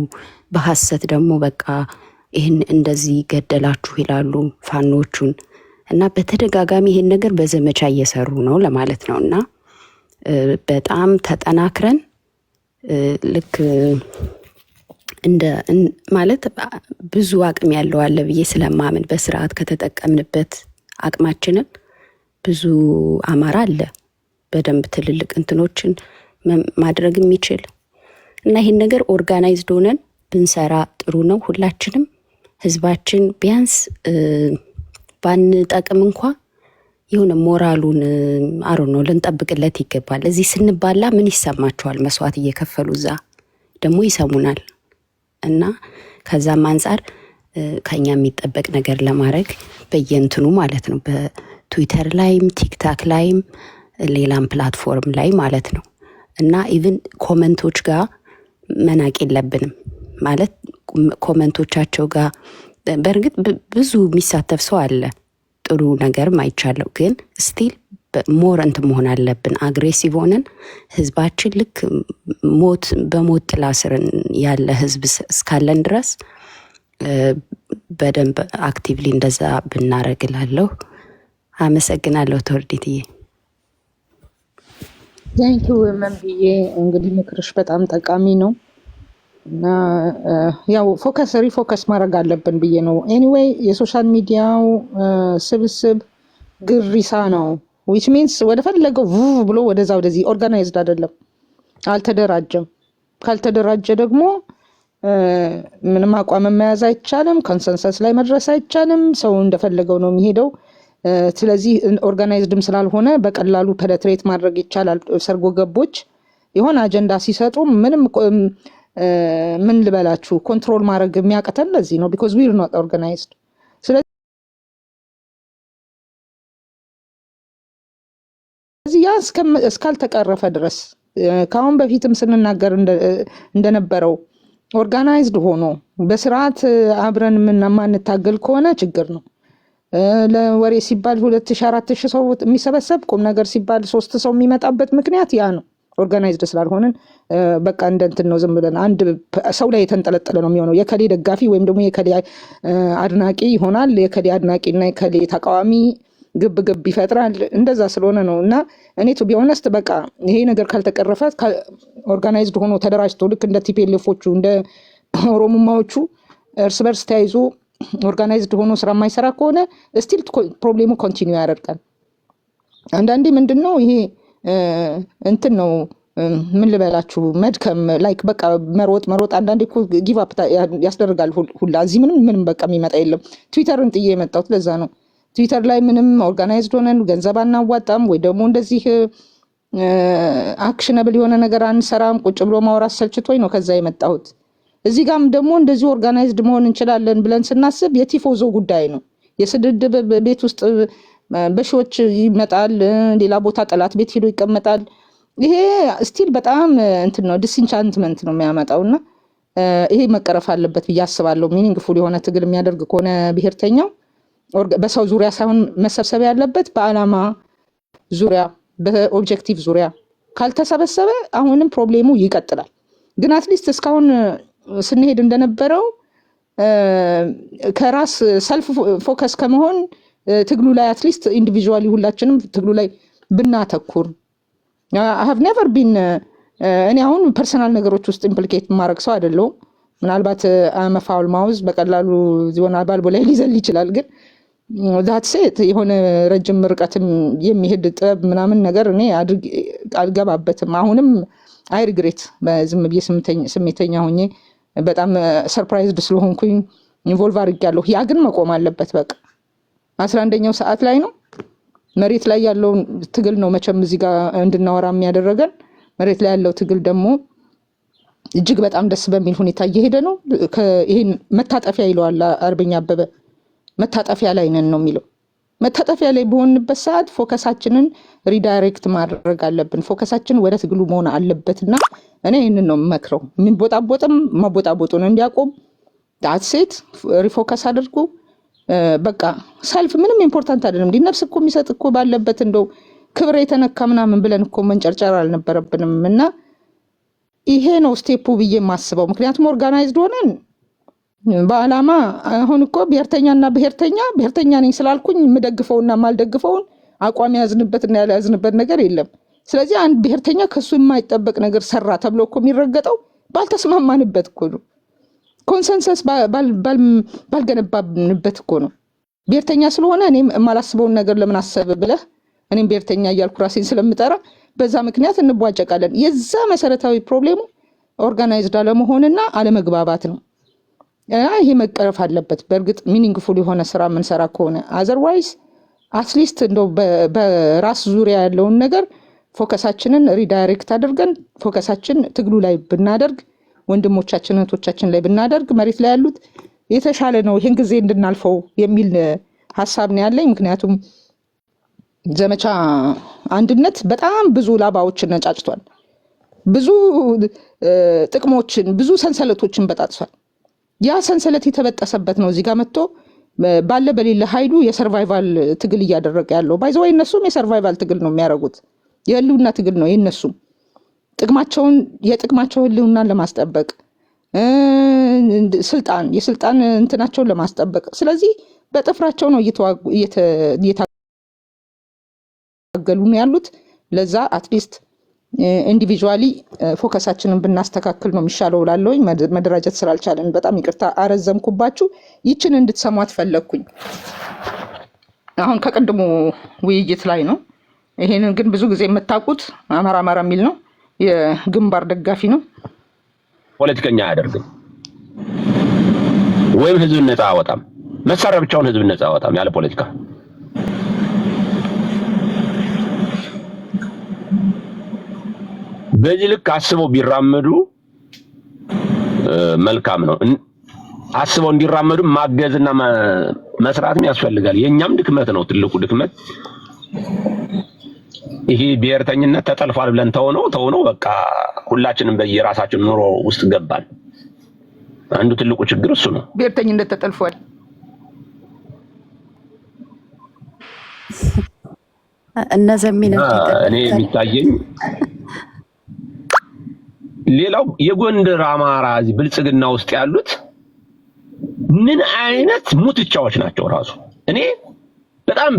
በሐሰት ደግሞ በቃ ይሄን እንደዚህ ገደላችሁ ይላሉ ፋኖቹን እና በተደጋጋሚ ይሄን ነገር በዘመቻ እየሰሩ ነው ለማለት ነው። እና በጣም ተጠናክረን ልክ እንደ ማለት ብዙ አቅም ያለው አለ ብዬ ስለማምን በስርዓት ከተጠቀምንበት አቅማችንን ብዙ አማራ አለ በደንብ ትልልቅ እንትኖችን ማድረግ የሚችል እና ይሄን ነገር ኦርጋናይዝድ ሆነን ብንሰራ ጥሩ ነው። ሁላችንም ህዝባችን ቢያንስ ባንጠቅም እንኳ የሆነ ሞራሉን አሮ ነው ልንጠብቅለት ይገባል። እዚህ ስንባላ ምን ይሰማቸዋል? መስዋዕት እየከፈሉ እዛ ደግሞ ይሰሙናል። እና ከዛም አንፃር ከኛ የሚጠበቅ ነገር ለማድረግ በየእንትኑ ማለት ነው በትዊተር ላይም ቲክታክ ላይም ሌላም ፕላትፎርም ላይ ማለት ነው እና ኢቭን ኮመንቶች ጋር መናቅ የለብንም ማለት ኮመንቶቻቸው ጋር በእርግጥ ብዙ የሚሳተፍ ሰው አለ ጥሩ ነገርም አይቻለው፣ ግን ስቲል ሞር እንትን መሆን አለብን። አግሬሲቭ ሆነን ህዝባችን ልክ በሞት ጥላ ስር ያለ ህዝብ እስካለን ድረስ በደንብ አክቲቭሊ እንደዛ ብናረግላለሁ። አመሰግናለሁ ተወርዲትዬ። ቴንኪው መንብዬ። እንግዲህ ምክርሽ በጣም ጠቃሚ ነው እና ያው ሪፎከስ ማድረግ አለብን ብዬ ነው። ኤኒዌይ የሶሻል ሚዲያው ስብስብ ግሪሳ ነው ዊች ሚንስ ወደ ፈለገው ብሎ ወደዛ ወደዚህ ኦርጋናይዝድ አይደለም፣ አልተደራጀም። ካልተደራጀ ደግሞ ምንም አቋም መያዝ አይቻልም፣ ኮንሰንሰስ ላይ መድረስ አይቻልም። ሰው እንደፈለገው ነው የሚሄደው። ስለዚህ ኦርጋናይዝድም ስላልሆነ በቀላሉ ፐነትሬት ማድረግ ይቻላል። ሰርጎ ገቦች የሆነ አጀንዳ ሲሰጡ ምንም ምን ልበላችሁ ኮንትሮል ማድረግ የሚያቅተን ለዚህ ነው ቢኮዝ ዊር ኖት ኦርጋናይዝድ። ስለዚህ ያ እስካልተቀረፈ ድረስ ከአሁን በፊትም ስንናገር እንደነበረው ኦርጋናይዝድ ሆኖ በስርዓት አብረን ማንታገል ከሆነ ችግር ነው። ለወሬ ሲባል 2000-4000 ሰው የሚሰበሰብ ቁም ነገር ሲባል 3 ሰው የሚመጣበት ምክንያት ያ ነው። ኦርጋናይዝድ ስላልሆንን በቃ እንደንትን ነው ዝም ብለን አንድ ሰው ላይ የተንጠለጠለ ነው የሚሆነው። የከሌ ደጋፊ ወይም ደግሞ የከሌ አድናቂ ይሆናል። የከሌ አድናቂና የከሌ ተቃዋሚ ግብ ይፈጥራል። እንደዛ ስለሆነ ነው እና እኔ ቱ ቢ ኦነስት በቃ ይሄ ነገር ካልተቀረፈ ኦርጋናይዝድ ሆኖ ተደራጅቶ ልክ እንደ ቲፒኤልኤፎቹ እንደ ኦሮሞማዎቹ እርስ በርስ ተያይዞ ኦርጋናይዝድ ሆኖ ስራ የማይሰራ ከሆነ ስቲል ፕሮብሌሙ ኮንቲኒው ያደርጋል። አንዳንዴ ምንድነው ይሄ እንትን ነው ምን ልበላችሁ መድከም ላይክ በቃ መሮጥ አንዳንዴ እኮ ጊቭ አፕ ያስደርጋል ሁላ። እዚህ ምንም በቃ የሚመጣ የለም። ትዊተርን ጥዬ የመጣሁት ለዛ ነው። ትዊተር ላይ ምንም ኦርጋናይዝድ ሆነን ገንዘብ አናዋጣም ወይ ደግሞ እንደዚህ አክሽነብል የሆነ ነገር አንሰራም። ቁጭ ብሎ ማውራት ሰልችቶኝ ነው ከዛ የመጣሁት። እዚህ ጋም ደግሞ እንደዚህ ኦርጋናይዝድ መሆን እንችላለን ብለን ስናስብ የቲፎዞ ጉዳይ ነው። የስድድብ ቤት ውስጥ በሺዎች ይመጣል፣ ሌላ ቦታ ጠላት ቤት ሄዶ ይቀመጣል። ይሄ ስቲል በጣም እንትን ነው ዲስኢንቻንትመንት ነው የሚያመጣውና ይሄ መቀረፍ አለበት ብዬ አስባለሁ። ሚኒንግፉል የሆነ ትግል የሚያደርግ ከሆነ ብሔርተኛው በሰው ዙሪያ ሳይሆን መሰብሰብ ያለበት በአላማ ዙሪያ በኦብጀክቲቭ ዙሪያ ካልተሰበሰበ አሁንም ፕሮብሌሙ ይቀጥላል። ግን አትሊስት እስካሁን ስንሄድ እንደነበረው ከራስ ሰልፍ ፎከስ ከመሆን ትግሉ ላይ አትሊስት ኢንዲቪጁዋሊ ሁላችንም ትግሉ ላይ ብናተኩር I have never been እኔ አሁን ፐርሰናል ነገሮች ውስጥ ኢምፕሊኬት ማድረግ ሰው አይደለሁም። ምናልባት አመፋውል ማውዝ በቀላሉ ዚሆን አባልቦ ላይ ሊዘል ይችላል። ግን ዛት ሴት የሆነ ረጅም ርቀትም የሚሄድ ጥበብ ምናምን ነገር እኔ አልገባበትም። አሁንም አይ ሪግሬት በዝም ብዬ ስሜተኛ ሆኜ በጣም ሰርፕራይዝድ ስለሆንኩኝ ኢንቮልቭ አድርጌያለሁ። ያ ግን መቆም አለበት። በቃ 11ኛው ሰዓት ላይ ነው። መሬት ላይ ያለው ትግል ነው መቼም እዚህ ጋር እንድናወራ የሚያደረገን። መሬት ላይ ያለው ትግል ደግሞ እጅግ በጣም ደስ በሚል ሁኔታ እየሄደ ነው። ይሄን መታጠፊያ ይለዋል አርበኛ አበበ። መታጠፊያ ላይ ነን ነው የሚለው። መታጠፊያ ላይ በሆንበት ሰዓት ፎከሳችንን ሪዳይሬክት ማድረግ አለብን። ፎከሳችን ወደ ትግሉ መሆን አለበትና እኔ ይህንን ነው የምመክረው። የሚቦጣቦጥም ማቦጣቦጡን እንዲያቆም ዳትሴት ሪፎከስ አድርጉ። በቃ ሰልፍ ምንም ኢምፖርታንት አይደለም። ነፍስ እኮ የሚሰጥ እኮ ባለበት እንደው ክብር የተነካ ምናምን ብለን እኮ መንጨርጨር አልነበረብንም። እና ይሄ ነው ስቴፑ ብዬ የማስበው። ምክንያቱም ኦርጋናይዝድ ሆነን በአላማ አሁን እኮ ብሔርተኛና ብሔርተኛ ነኝ ስላልኩኝ የምደግፈውና ማልደግፈውን አቋም ያዝንበትና ያልያዝንበት ነገር የለም። ስለዚህ አንድ ብሔርተኛ ከሱ የማይጠበቅ ነገር ሰራ ተብሎ እኮ የሚረገጠው ባልተስማማንበት እኮ ነው። ኮንሰንሰስ ባልገነባንበት እኮ ነው። ብሔርተኛ ስለሆነ እኔም የማላስበውን ነገር ለምን አሰብ ብለህ እኔም ብሔርተኛ እያልኩ ራሴን ስለምጠራ በዛ ምክንያት እንቧጨቃለን። የዛ መሰረታዊ ፕሮብሌሙ ኦርጋናይዝድ አለመሆንና አለመግባባት ነው። ይሄ መቀረፍ አለበት። በእርግጥ ሚኒንግፉል የሆነ ስራ የምንሰራ ከሆነ አዘርዋይዝ አትሊስት እንደው በራስ ዙሪያ ያለውን ነገር ፎከሳችንን ሪዳይሬክት አድርገን ፎከሳችን ትግሉ ላይ ብናደርግ፣ ወንድሞቻችን እህቶቻችን ላይ ብናደርግ መሬት ላይ ያሉት የተሻለ ነው። ይህን ጊዜ እንድናልፈው የሚል ሀሳብ ነው ያለኝ። ምክንያቱም ዘመቻ አንድነት በጣም ብዙ ላባዎችን ነጫጭቷል። ብዙ ጥቅሞችን፣ ብዙ ሰንሰለቶችን በጣጥሷል። ያ ሰንሰለት የተበጠሰበት ነው እዚህ ጋር መጥቶ ባለ በሌለ ኃይሉ የሰርቫይቫል ትግል እያደረገ ያለው። ባይዘው እነሱም የሰርቫይቫል ትግል ነው የሚያደርጉት፣ የህልውና ትግል ነው የነሱም። የጥቅማቸው ህልውናን ለማስጠበቅ የስልጣን እንትናቸውን ለማስጠበቅ። ስለዚህ በጥፍራቸው ነው እየታገሉ ነው ያሉት። ለዛ አትሊስት ኢንዲቪጁዋሊ ፎከሳችንን ብናስተካክል ነው የሚሻለው ላለውኝ። መደራጀት ስላልቻለን በጣም ይቅርታ አረዘምኩባችሁ። ይችን እንድትሰሟት ፈለግኩኝ። አሁን ከቅድሙ ውይይት ላይ ነው። ይሄንን ግን ብዙ ጊዜ የምታውቁት አማራ የሚል ነው፣ የግንባር ደጋፊ ነው። ፖለቲከኛ አያደርግም ወይም ህዝብን ነፃ አወጣም። መሳሪያ ብቻውን ህዝብን ነፃ አወጣም ያለ ፖለቲካ። በዚህ ልክ አስበው ቢራመዱ መልካም ነው። አስበው እንዲራመዱ ማገዝና መስራትም ያስፈልጋል። የኛም ድክመት ነው፣ ትልቁ ድክመት ይሄ ብሔርተኝነት ተጠልፏል ብለን ተውነው በቃ ሁላችንም በየራሳችን ኑሮ ውስጥ ገባን። አንዱ ትልቁ ችግር እሱ ነው። ብሔርተኝነት ተጠልፏል። እኔ የሚታየኝ ሌላው የጎንደር አማራ እዚህ ብልጽግና ውስጥ ያሉት ምን አይነት ሙትቻዎች ናቸው። ራሱ እኔ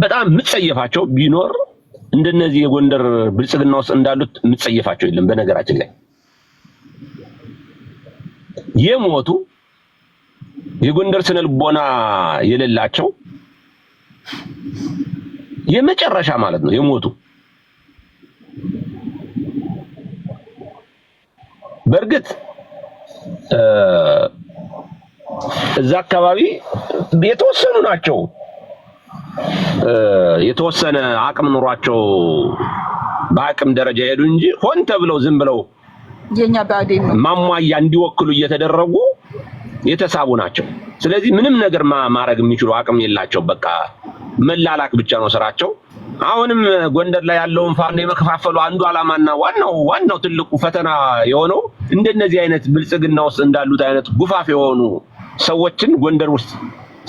በጣም ምጸየፋቸው ቢኖር እንደነዚህ የጎንደር ብልጽግና ውስጥ እንዳሉት ምጸየፋቸው የለም። በነገራችን ላይ የሞቱ የጎንደር ስነልቦና የሌላቸው የመጨረሻ ማለት ነው የሞቱ። በእርግጥ እዛ አካባቢ የተወሰኑ ናቸው፣ የተወሰነ አቅም ኑሯቸው በአቅም ደረጃ ሄዱ እንጂ ሆን ተብለው ዝም ብለው የኛ ባዴን ማሟያ እንዲወክሉ እየተደረጉ የተሳቡ ናቸው። ስለዚህ ምንም ነገር ማድረግ የሚችሉ አቅም የላቸው። በቃ መላላክ ብቻ ነው ስራቸው። አሁንም ጎንደር ላይ ያለውን ፋኖ የመከፋፈሉ አንዱ አላማና ዋናው ትልቁ ፈተና የሆነው እንደነዚህ አይነት ብልጽግና ውስጥ እንዳሉት አይነት ጉፋፍ የሆኑ ሰዎችን ጎንደር ውስጥ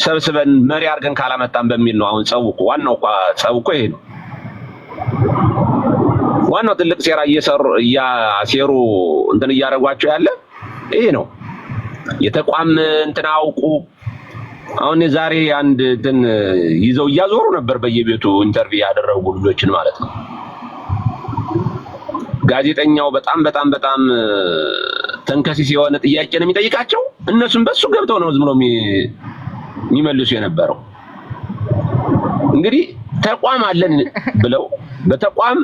ሰብስበን መሪ አድርገን ካላመጣን በሚል ነው አሁን ጸውቁ ዋናው ጸውቁ ይሄ ነው ዋናው ትልቅ ሴራ እያሴሩ እንትን እያደረጓቸው ያለ ይሄ ነው የተቋም እንትን አውቁ አሁን ዛሬ አንድ እንትን ይዘው እያዞሩ ነበር በየቤቱ ኢንተርቪው ያደረጉ ልጆችን ማለት ነው ጋዜጠኛው በጣም ተንከሲስ የሆነ ጥያቄ ነው የሚጠይቃቸው እነሱም በሱ ገብተው ነው ዝም ብለው የሚመልሱ የነበረው እንግዲህ ተቋም አለን ብለው በተቋም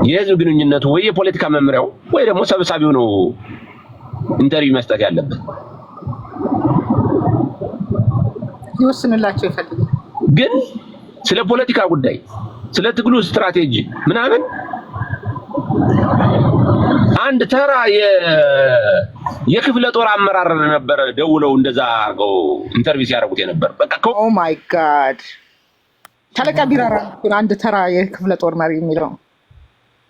የህዝብ ግንኙነቱ ወይ የፖለቲካ መምሪያው ወይ ደግሞ ሰብሳቢው ነው ኢንተርቪው መስጠት ያለበት ይወስንላቸው ይፈልጋል ግን ስለ ፖለቲካ ጉዳይ ስለ ትግሉ ስትራቴጂ ምናምን አንድ ተራ የክፍለ ጦር አመራር ነበር ደውለው እንደዛ አርገው ኢንተርቪው ሲያደርጉት የነበር በቃ ኦ ማይ ጋድ ሻለቃ ቢራራ አንድ ተራ የክፍለ ጦር መሪ የሚለው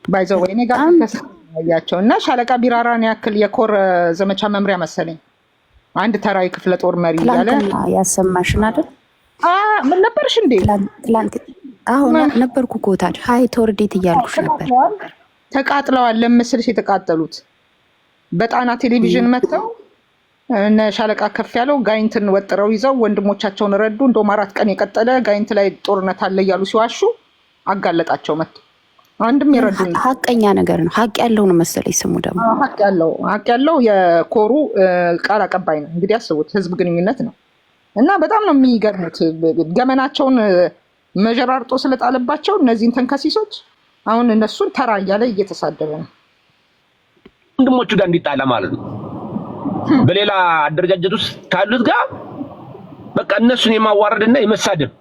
ባይዘው ወይኔ ጋር ተሰያቸው እና ሻለቃ ቢራራን ያክል የኮር ዘመቻ መምሪያ መሰለኝ አንድ ተራ የክፍለ ጦር መሪ ያለ ያሰማሽን አይደል ምን ነበርሽ እንዴ ትላንት አሁን ነበርኩ ኮታድ ሃይ ቶርዲት እያልኩሽ ነበር ተቃጥለዋል ለምስልሽ የተቃጠሉት በጣና ቴሌቪዥን መጥተው እነ ሻለቃ ከፍ ያለው ጋይንትን ወጥረው ይዘው ወንድሞቻቸውን ረዱ እንደውም 4 ቀን የቀጠለ ጋይንት ላይ ጦርነት አለ እያሉ ሲዋሹ አጋለጣቸው መጥ አንድም ይረዱን ሀቀኛ ነገር ነው ሀቅ ያለው ነው መሰለኝ ስሙ ደግሞ ሀቅ ያለው የኮሩ ቃል አቀባይ ነው እንግዲህ አስቡት ህዝብ ግንኙነት ነው እና በጣም ነው የሚገርሙት ገመናቸውን መጀራርጦ ስለጣለባቸው እነዚህን ተንከሲሶች አሁን እነሱን ተራ እያለ እየተሳደበ ነው ወንድሞቹ ጋር እንዲጣላ ማለት ነው በሌላ አደረጃጀት ውስጥ ካሉት ጋር በቃ እነሱን የማዋረድና የመሳደብ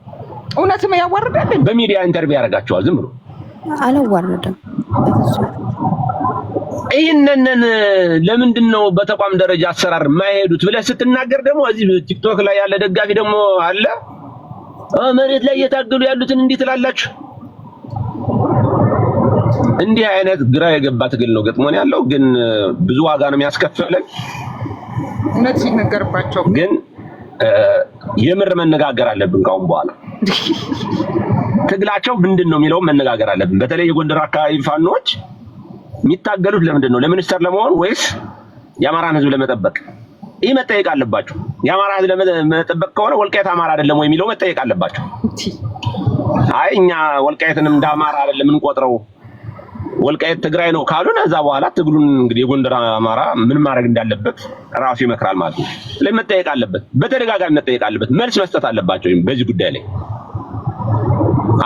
እውነትም ያዋርዳል በሚዲያ ኢንተርቪው ያደርጋቸዋል ዝም ብሎ አላዋረደም ይሄንን ለምንድን ነው በተቋም ደረጃ አሰራር ማይሄዱት ብለህ ስትናገር ደግሞ እዚህ ቲክቶክ ላይ ያለ ደጋፊ ደግሞ አለ መሬት ላይ እየታገሉ ያሉትን እንዴት ትላላችሁ እንዲህ አይነት ግራ የገባ ትግል ነው ገጥሞን ያለው ግን ብዙ ዋጋ ነው የሚያስከፍለን እውነት ሲነገርባቸው ግን የምር መነጋገር አለብን ካሁን በኋላ ትግላቸው ምንድነው የሚለው መነጋገር አለብን በተለይ የጎንደር አካባቢ ፋኖች የሚታገሉት ለምንድን ነው ለሚኒስተር ለመሆን ወይስ የአማራን ህዝብ ለመጠበቅ ይሄ መጠየቅ አለባቸው የአማራ ህዝብ ለመጠበቅ ከሆነ ወልቃይት አማራ አይደለም ወይ የሚለው መጠየቅ አለባቸው አይ እኛ ወልቃይትንም እንደ አማራ አይደለም እንቆጥረው ወልቃይት ትግራይ ነው ካሉን እዛ በኋላ ትግሉን እንግዲህ የጎንደር አማራ ምን ማድረግ እንዳለበት ራሱ ይመክራል ማለት ነው ለመጠየቅ አለበት በተደጋጋሚ መጠየቅ አለበት መልስ መስጠት አለባቸው በዚህ ጉዳይ ላይ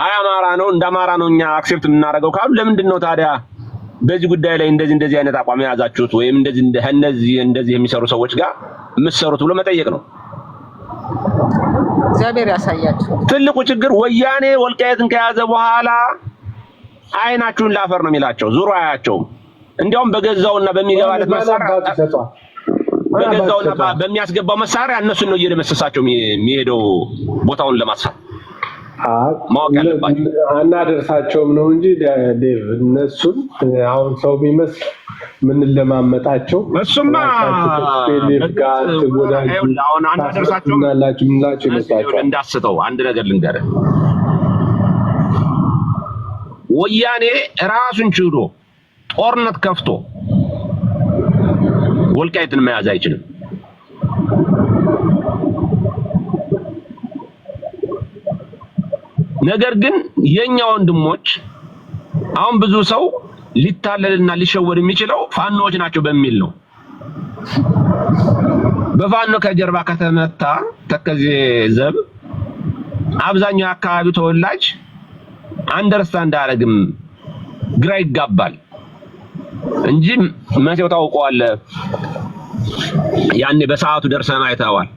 አይ አማራ ነው እንደ አማራ ነው እኛ አክሴፕት የምናደርገው ካሉ ለምንድን ነው ታዲያ በዚህ ጉዳይ ላይ እንደዚህ አይነት አቋም ያዛችሁት ወይም እንደዚህ የሚሰሩ ሰዎች ጋር የምትሰሩት ብሎ መጠየቅ ነው እግዚአብሔር ያሳያችሁ ትልቁ ችግር ወያኔ ወልቃይትን ከያዘ በኋላ አይናችሁን ላፈር ነው የሚላቸው ዙሩ አያቸውም እንዲያውም በገዛውና በሚገባለት መሳሪያ በገዛውና በሚያስገባው መሳሪያ እነሱን ነው እየደመሰሳቸው የሚሄደው ቦታውን ለማስፋት ማወቅ ያለባቸው አናደርሳቸውም ነው እንጂ ዴቭ እነሱን አሁን ሰው የሚመስል ምን ለማመጣቸው እሱማ አሁን አናደርሳቸውም ምላችሁ ይመስላችኋል እንዳስተው አንድ ነገር ልንገርህ ወያኔ ራሱን ችሎ ጦርነት ከፍቶ ወልቃይትን መያዝ አይችልም ነገር ግን የኛ ወንድሞች አሁን ብዙ ሰው ሊታለልና ሊሸወድ የሚችለው ፋኖች ናቸው በሚል ነው በፋኖ ከጀርባ ከተመታ ተከዜ ዘብ አብዛኛው አካባቢው ተወላጅ አንደርስታንድ አያደርግም ግራ ይጋባል እንጂ መቼው ታውቀዋል ያኔ በሰዓቱ ደርሰን አይተዋል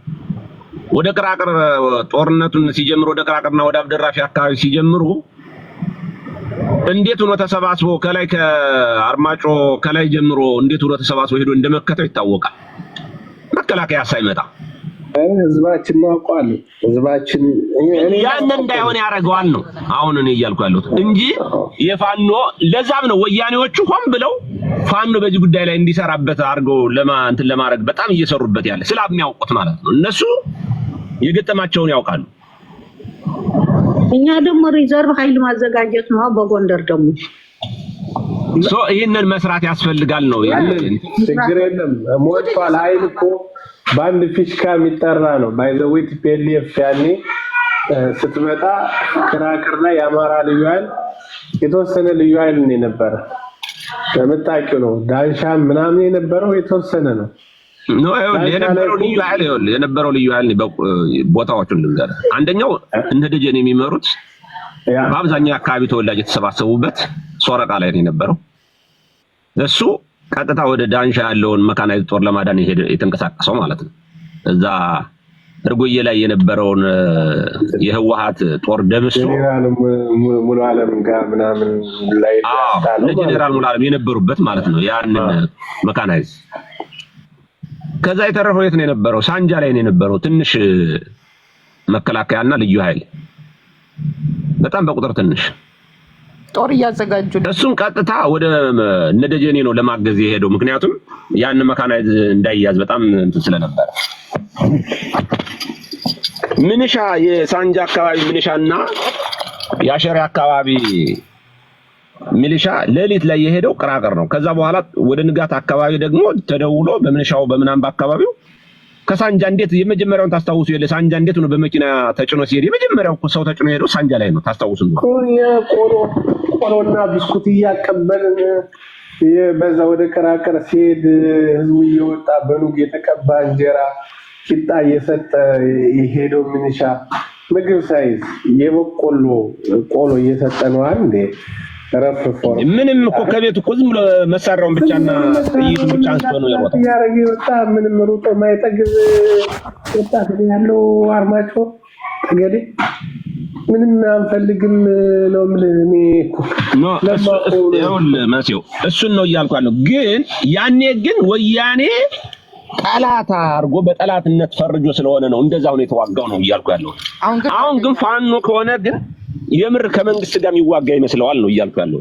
ወደ ቅራቅር ጦርነቱን ሲጀምሩ ወደ ቅራቅርና ወደ አብደራፊ አካባቢ ሲጀምሩ እንዴት ሆኖ ተሰባስቦ ከላይ ከአርማጮ ከላይ ጀምሮ እንዴት ሆኖ ተሰባስቦ ሄዶ እንደመከተው ይታወቃል መከላከያ ሳይመጣ ህዝባችን ማቋል ህዝባችን ያን እንዳይሆን ያደርገዋል ነው አሁን እኔ እያልኩ ያለሁት እንጂ የፋኖ ለዛም ነው ወያኔዎቹ ሆን ብለው ፋኖ በዚህ ጉዳይ ላይ እንዲሰራበት አድርገው እንትን ለማድረግ በጣም እየሰሩበት ያለ ስለሚያውቁት ማለት ነው። እነሱ የገጠማቸውን ያውቃሉ። እኛ ደግሞ ሪዘርቭ ኃይል ማዘጋጀት ነው በጎንደር ደግሞ ይሄንን መስራት ያስፈልጋል ነው ችግር የለም። ሞቷል ኃይል እኮ በአንድ ፊሽካ የሚጠራ ነው። ባይዘዌት ፒኤልኤፍ ያኔ ስትመጣ ክራክር ላይ የአማራ ልዩ ኃይል የተወሰነ ልዩ ኃይል ነው የነበረ ለምታውቂው ነው። ዳንሻም ምናምን የነበረው የተወሰነ ነው ነው የነበረው ልዩ ኃይል ቦታዎቹን ልንገር። አንደኛው እነ ደጀን የሚመሩት በአብዛኛው አካባቢ ተወላጅ የተሰባሰቡበት ሶረቃ ላይ ነው የነበረው። እሱ ቀጥታ ወደ ዳንሻ ያለውን መካናይዝድ ጦር ለማዳን የተንቀሳቀሰው ማለት ነው። እዛ እርጎዬ ላይ የነበረውን የህወሓት ጦር ደምስሶ ሙሉ ዓለም ጋር ምናምን ላይ ጀነራል ሙሉ ዓለም የነበሩበት ማለት ነው ያንን መካናይዝድ። ከዛ የተረፈው የት ነው የነበረው? ሳንጃ ላይ ነው የነበረው ትንሽ መከላከያና ልዩ ኃይል በጣም በቁጥር ትንሽ ጦር እያዘጋጁ እሱን ቀጥታ ወደ ነደጀኔ ነው ለማገዝ የሄደው። ምክንያቱም ያን መካናይዝ እንዳይያዝ በጣም እንትን ስለነበረ ምንሻ የሳንጃ አካባቢ ምንሻና የአሸሬ አካባቢ ሚሊሻ ሌሊት ላይ የሄደው ቅራቅር ነው። ከዛ በኋላ ወደ ንጋት አካባቢ ደግሞ ተደውሎ በምንሻው በምናም በአካባቢው ከሳንጃ እንዴት የመጀመሪያውን ታስታውሱ የለ ሳንጃ እንዴት ነው በመኪና ተጭኖ ሲሄድ የመጀመሪያው ሰው ተጭኖ ሄዶ ሳንጃ ላይ ነው ታስታውሱ ነው። ቆሎና ብስኩት እያቀበልን በዛ ወደ ቅራቅር ሲሄድ ህዝቡ እየወጣ በኑግ የተቀባ እንጀራ ቂጣ እየሰጠ የሄደው ሚሊሻ ምግብ ሳይዝ የበቆሎ ቆሎ እየሰጠ ነው አንዴ ረፍፎር ምንም እኮ ከቤት እኮ ዝም ብሎ መሳሪያውን ብቻና ጥይቱን ብቻ አንስቶ ነው የሮጠው። ያረጋግጥ ወጣ ምንም ሩጦ ማይጠግብ ወጣት ያለው አርማጮ ተገደ ምንም አንፈልግም ነው እኔ እኮ መሲው እሱን ነው እያልኳለሁ። ግን ያኔ ግን ወያኔ ጠላት አርጎ በጠላትነት ፈርጆ ስለሆነ ነው እንደዛው ነው የተዋጋው ነው እያልኩ ያለው። አሁን ግን ፋኖ ከሆነ ግን የምር ከመንግስት ጋር የሚዋጋ ይመስለዋል ነው እያልኩ ያለው።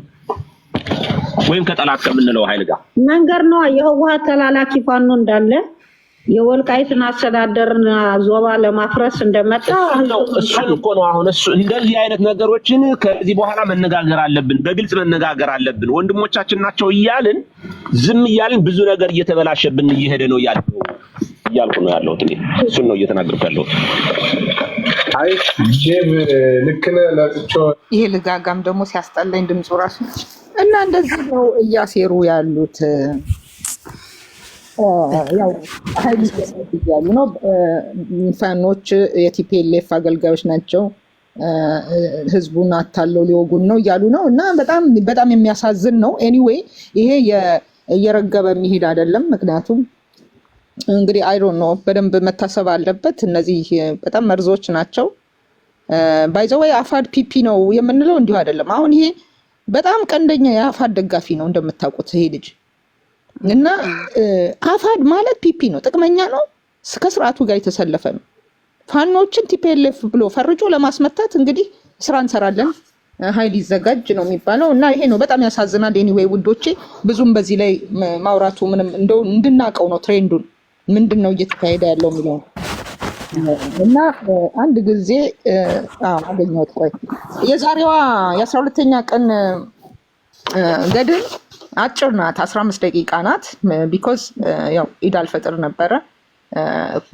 ወይም ከጠላት ከምንለው ኃይል ጋር መንገር ነው የህወሓት ተላላኪ ፋኖ እንዳለ የወልቃይትን አስተዳደርና ዞባ ለማፍረስ እንደመጣ ነው። እሱን እኮ ነው አሁን እሱ እንደዚህ አይነት ነገሮችን ከዚህ በኋላ መነጋገር አለብን፣ በግልጽ መነጋገር አለብን። ወንድሞቻችን ናቸው እያልን ዝም እያልን ብዙ ነገር እየተበላሸብን እየሄደ ነው እያልኩ ነው ያለው። እሱን ነው እየተናገርኩ ያለው። አይ ጄብ ልክ ነህ ለጥቾ ይሄ ልጋጋም ደግሞ ሲያስጠላኝ ድምፁ ራሱ እና እንደዚህ ነው እያሴሩ ያሉት። ያው ኃይል ይያሉ ነው ፋኖች የቲፒኤልኤፍ አገልጋዮች ናቸው፣ ህዝቡን አታለው ሊወጉን ነው እያሉ ነው። እና በጣም የሚያሳዝን ነው። ኤኒዌይ ይሄ እየረገበ የሚሄድ አይደለም። ምክንያቱም እንግዲህ አይ ዶንት ኖ በደንብ መታሰብ አለበት። እነዚህ በጣም መርዞች ናቸው። ባይ ዘ ወይ አፋድ ፒፒ ነው የምንለው እንዲሁ አይደለም። አሁን ይሄ በጣም ቀንደኛ የአፋድ ደጋፊ ነው እንደምታውቁት ይሄ ልጅ እና አፋድ ማለት ፒፒ ነው፣ ጥቅመኛ ነው፣ ከስርዓቱ ጋር የተሰለፈ ነው። ፋኖችን ቲፒኤልኤፍ ብሎ ፈርጆ ለማስመታት እንግዲህ ስራ እንሰራለን፣ ኃይል ይዘጋጅ ነው የሚባለው። እና ይሄ ነው በጣም ያሳዝናል። ኤኒዌይ ውዶቼ ብዙም በዚህ ላይ ማውራቱ ምንም እንደው እንድናቀው ነው ትሬንዱን ምንድን ነው እየተካሄደ ያለው የሚለው እና አንድ ጊዜ አገኘሁት። ቆይ የዛሬዋ የ12ኛ ቀን ገድል አጭር ናት፣ 15 ደቂቃ ናት። ቢኮዝ ያው ኢድ አልፈጥር ነበረ፣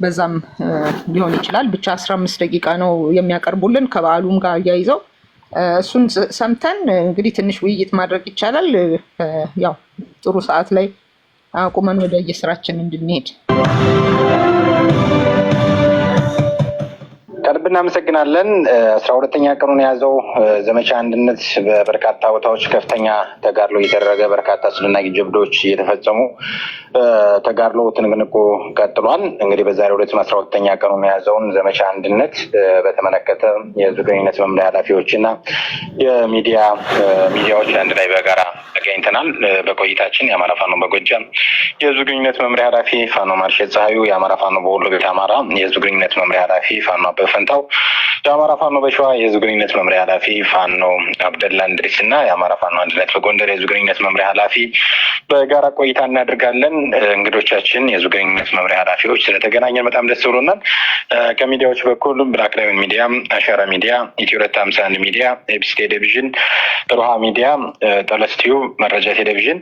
በዛም ሊሆን ይችላል። ብቻ 15 ደቂቃ ነው የሚያቀርቡልን ከበዓሉም ጋር እያይዘው። እሱን ሰምተን እንግዲህ ትንሽ ውይይት ማድረግ ይቻላል። ያው ጥሩ ሰዓት ላይ አቁመን ወደ የስራችን እንድንሄድ። ከልብ እናመሰግናለን። 12ኛ ቀኑን የያዘው ዘመቻ አንድነት በበርካታ ቦታዎች ከፍተኛ ተጋድሎ እየተደረገ በርካታ አስደናቂ ጀብዶች እየተፈጸሙ ተጋድሎ ትንቅንቁ ቀጥሏል። እንግዲህ በዛሬው ዕለት 12ኛ ቀኑን የያዘውን ዘመቻ አንድነት በተመለከተ የህዝብ ግንኙነት መምሪያ ኃላፊዎችና የሚዲያዎች አንድ ላይ በጋራ ተገኝተናል። በቆይታችን የአማራ ፋኖ በጎጃም የህዝብ ግንኙነት መምሪያ ኃላፊ ፋኖ ማርሸት ፀሐዩ፣ የአማራ ፋኖ በወሎ ቤት አማራ የህዝብ ግንኙነት መምሪያ ኃላፊ ፋኖ አበበ ፈንታው፣ የአማራ ፋኖ በሸዋ የህዝብ ግንኙነት መምሪያ ኃላፊ ፋኖ አብደላ እንድሪስ እና የአማራ ፋኖ አንድነት በጎንደር የህዝብ ግንኙነት መምሪያ ኃላፊ በጋራ ቆይታ እናደርጋለን። እንግዶቻችን የህዝብ ግንኙነት መምሪያ ኃላፊዎች ስለተገናኘን በጣም ደስ ብሎናል። ከሚዲያዎች በኩል ብላክ ላይን ሚዲያ፣ አሻራ ሚዲያ፣ ኢትዮ 251 ሚዲያ፣ ኤቢሲ ቴሌቪዥን፣ ሮሃ ሚዲያ፣ ጠለስ ቲዩብ፣ መረጃ ቴሌቪዥን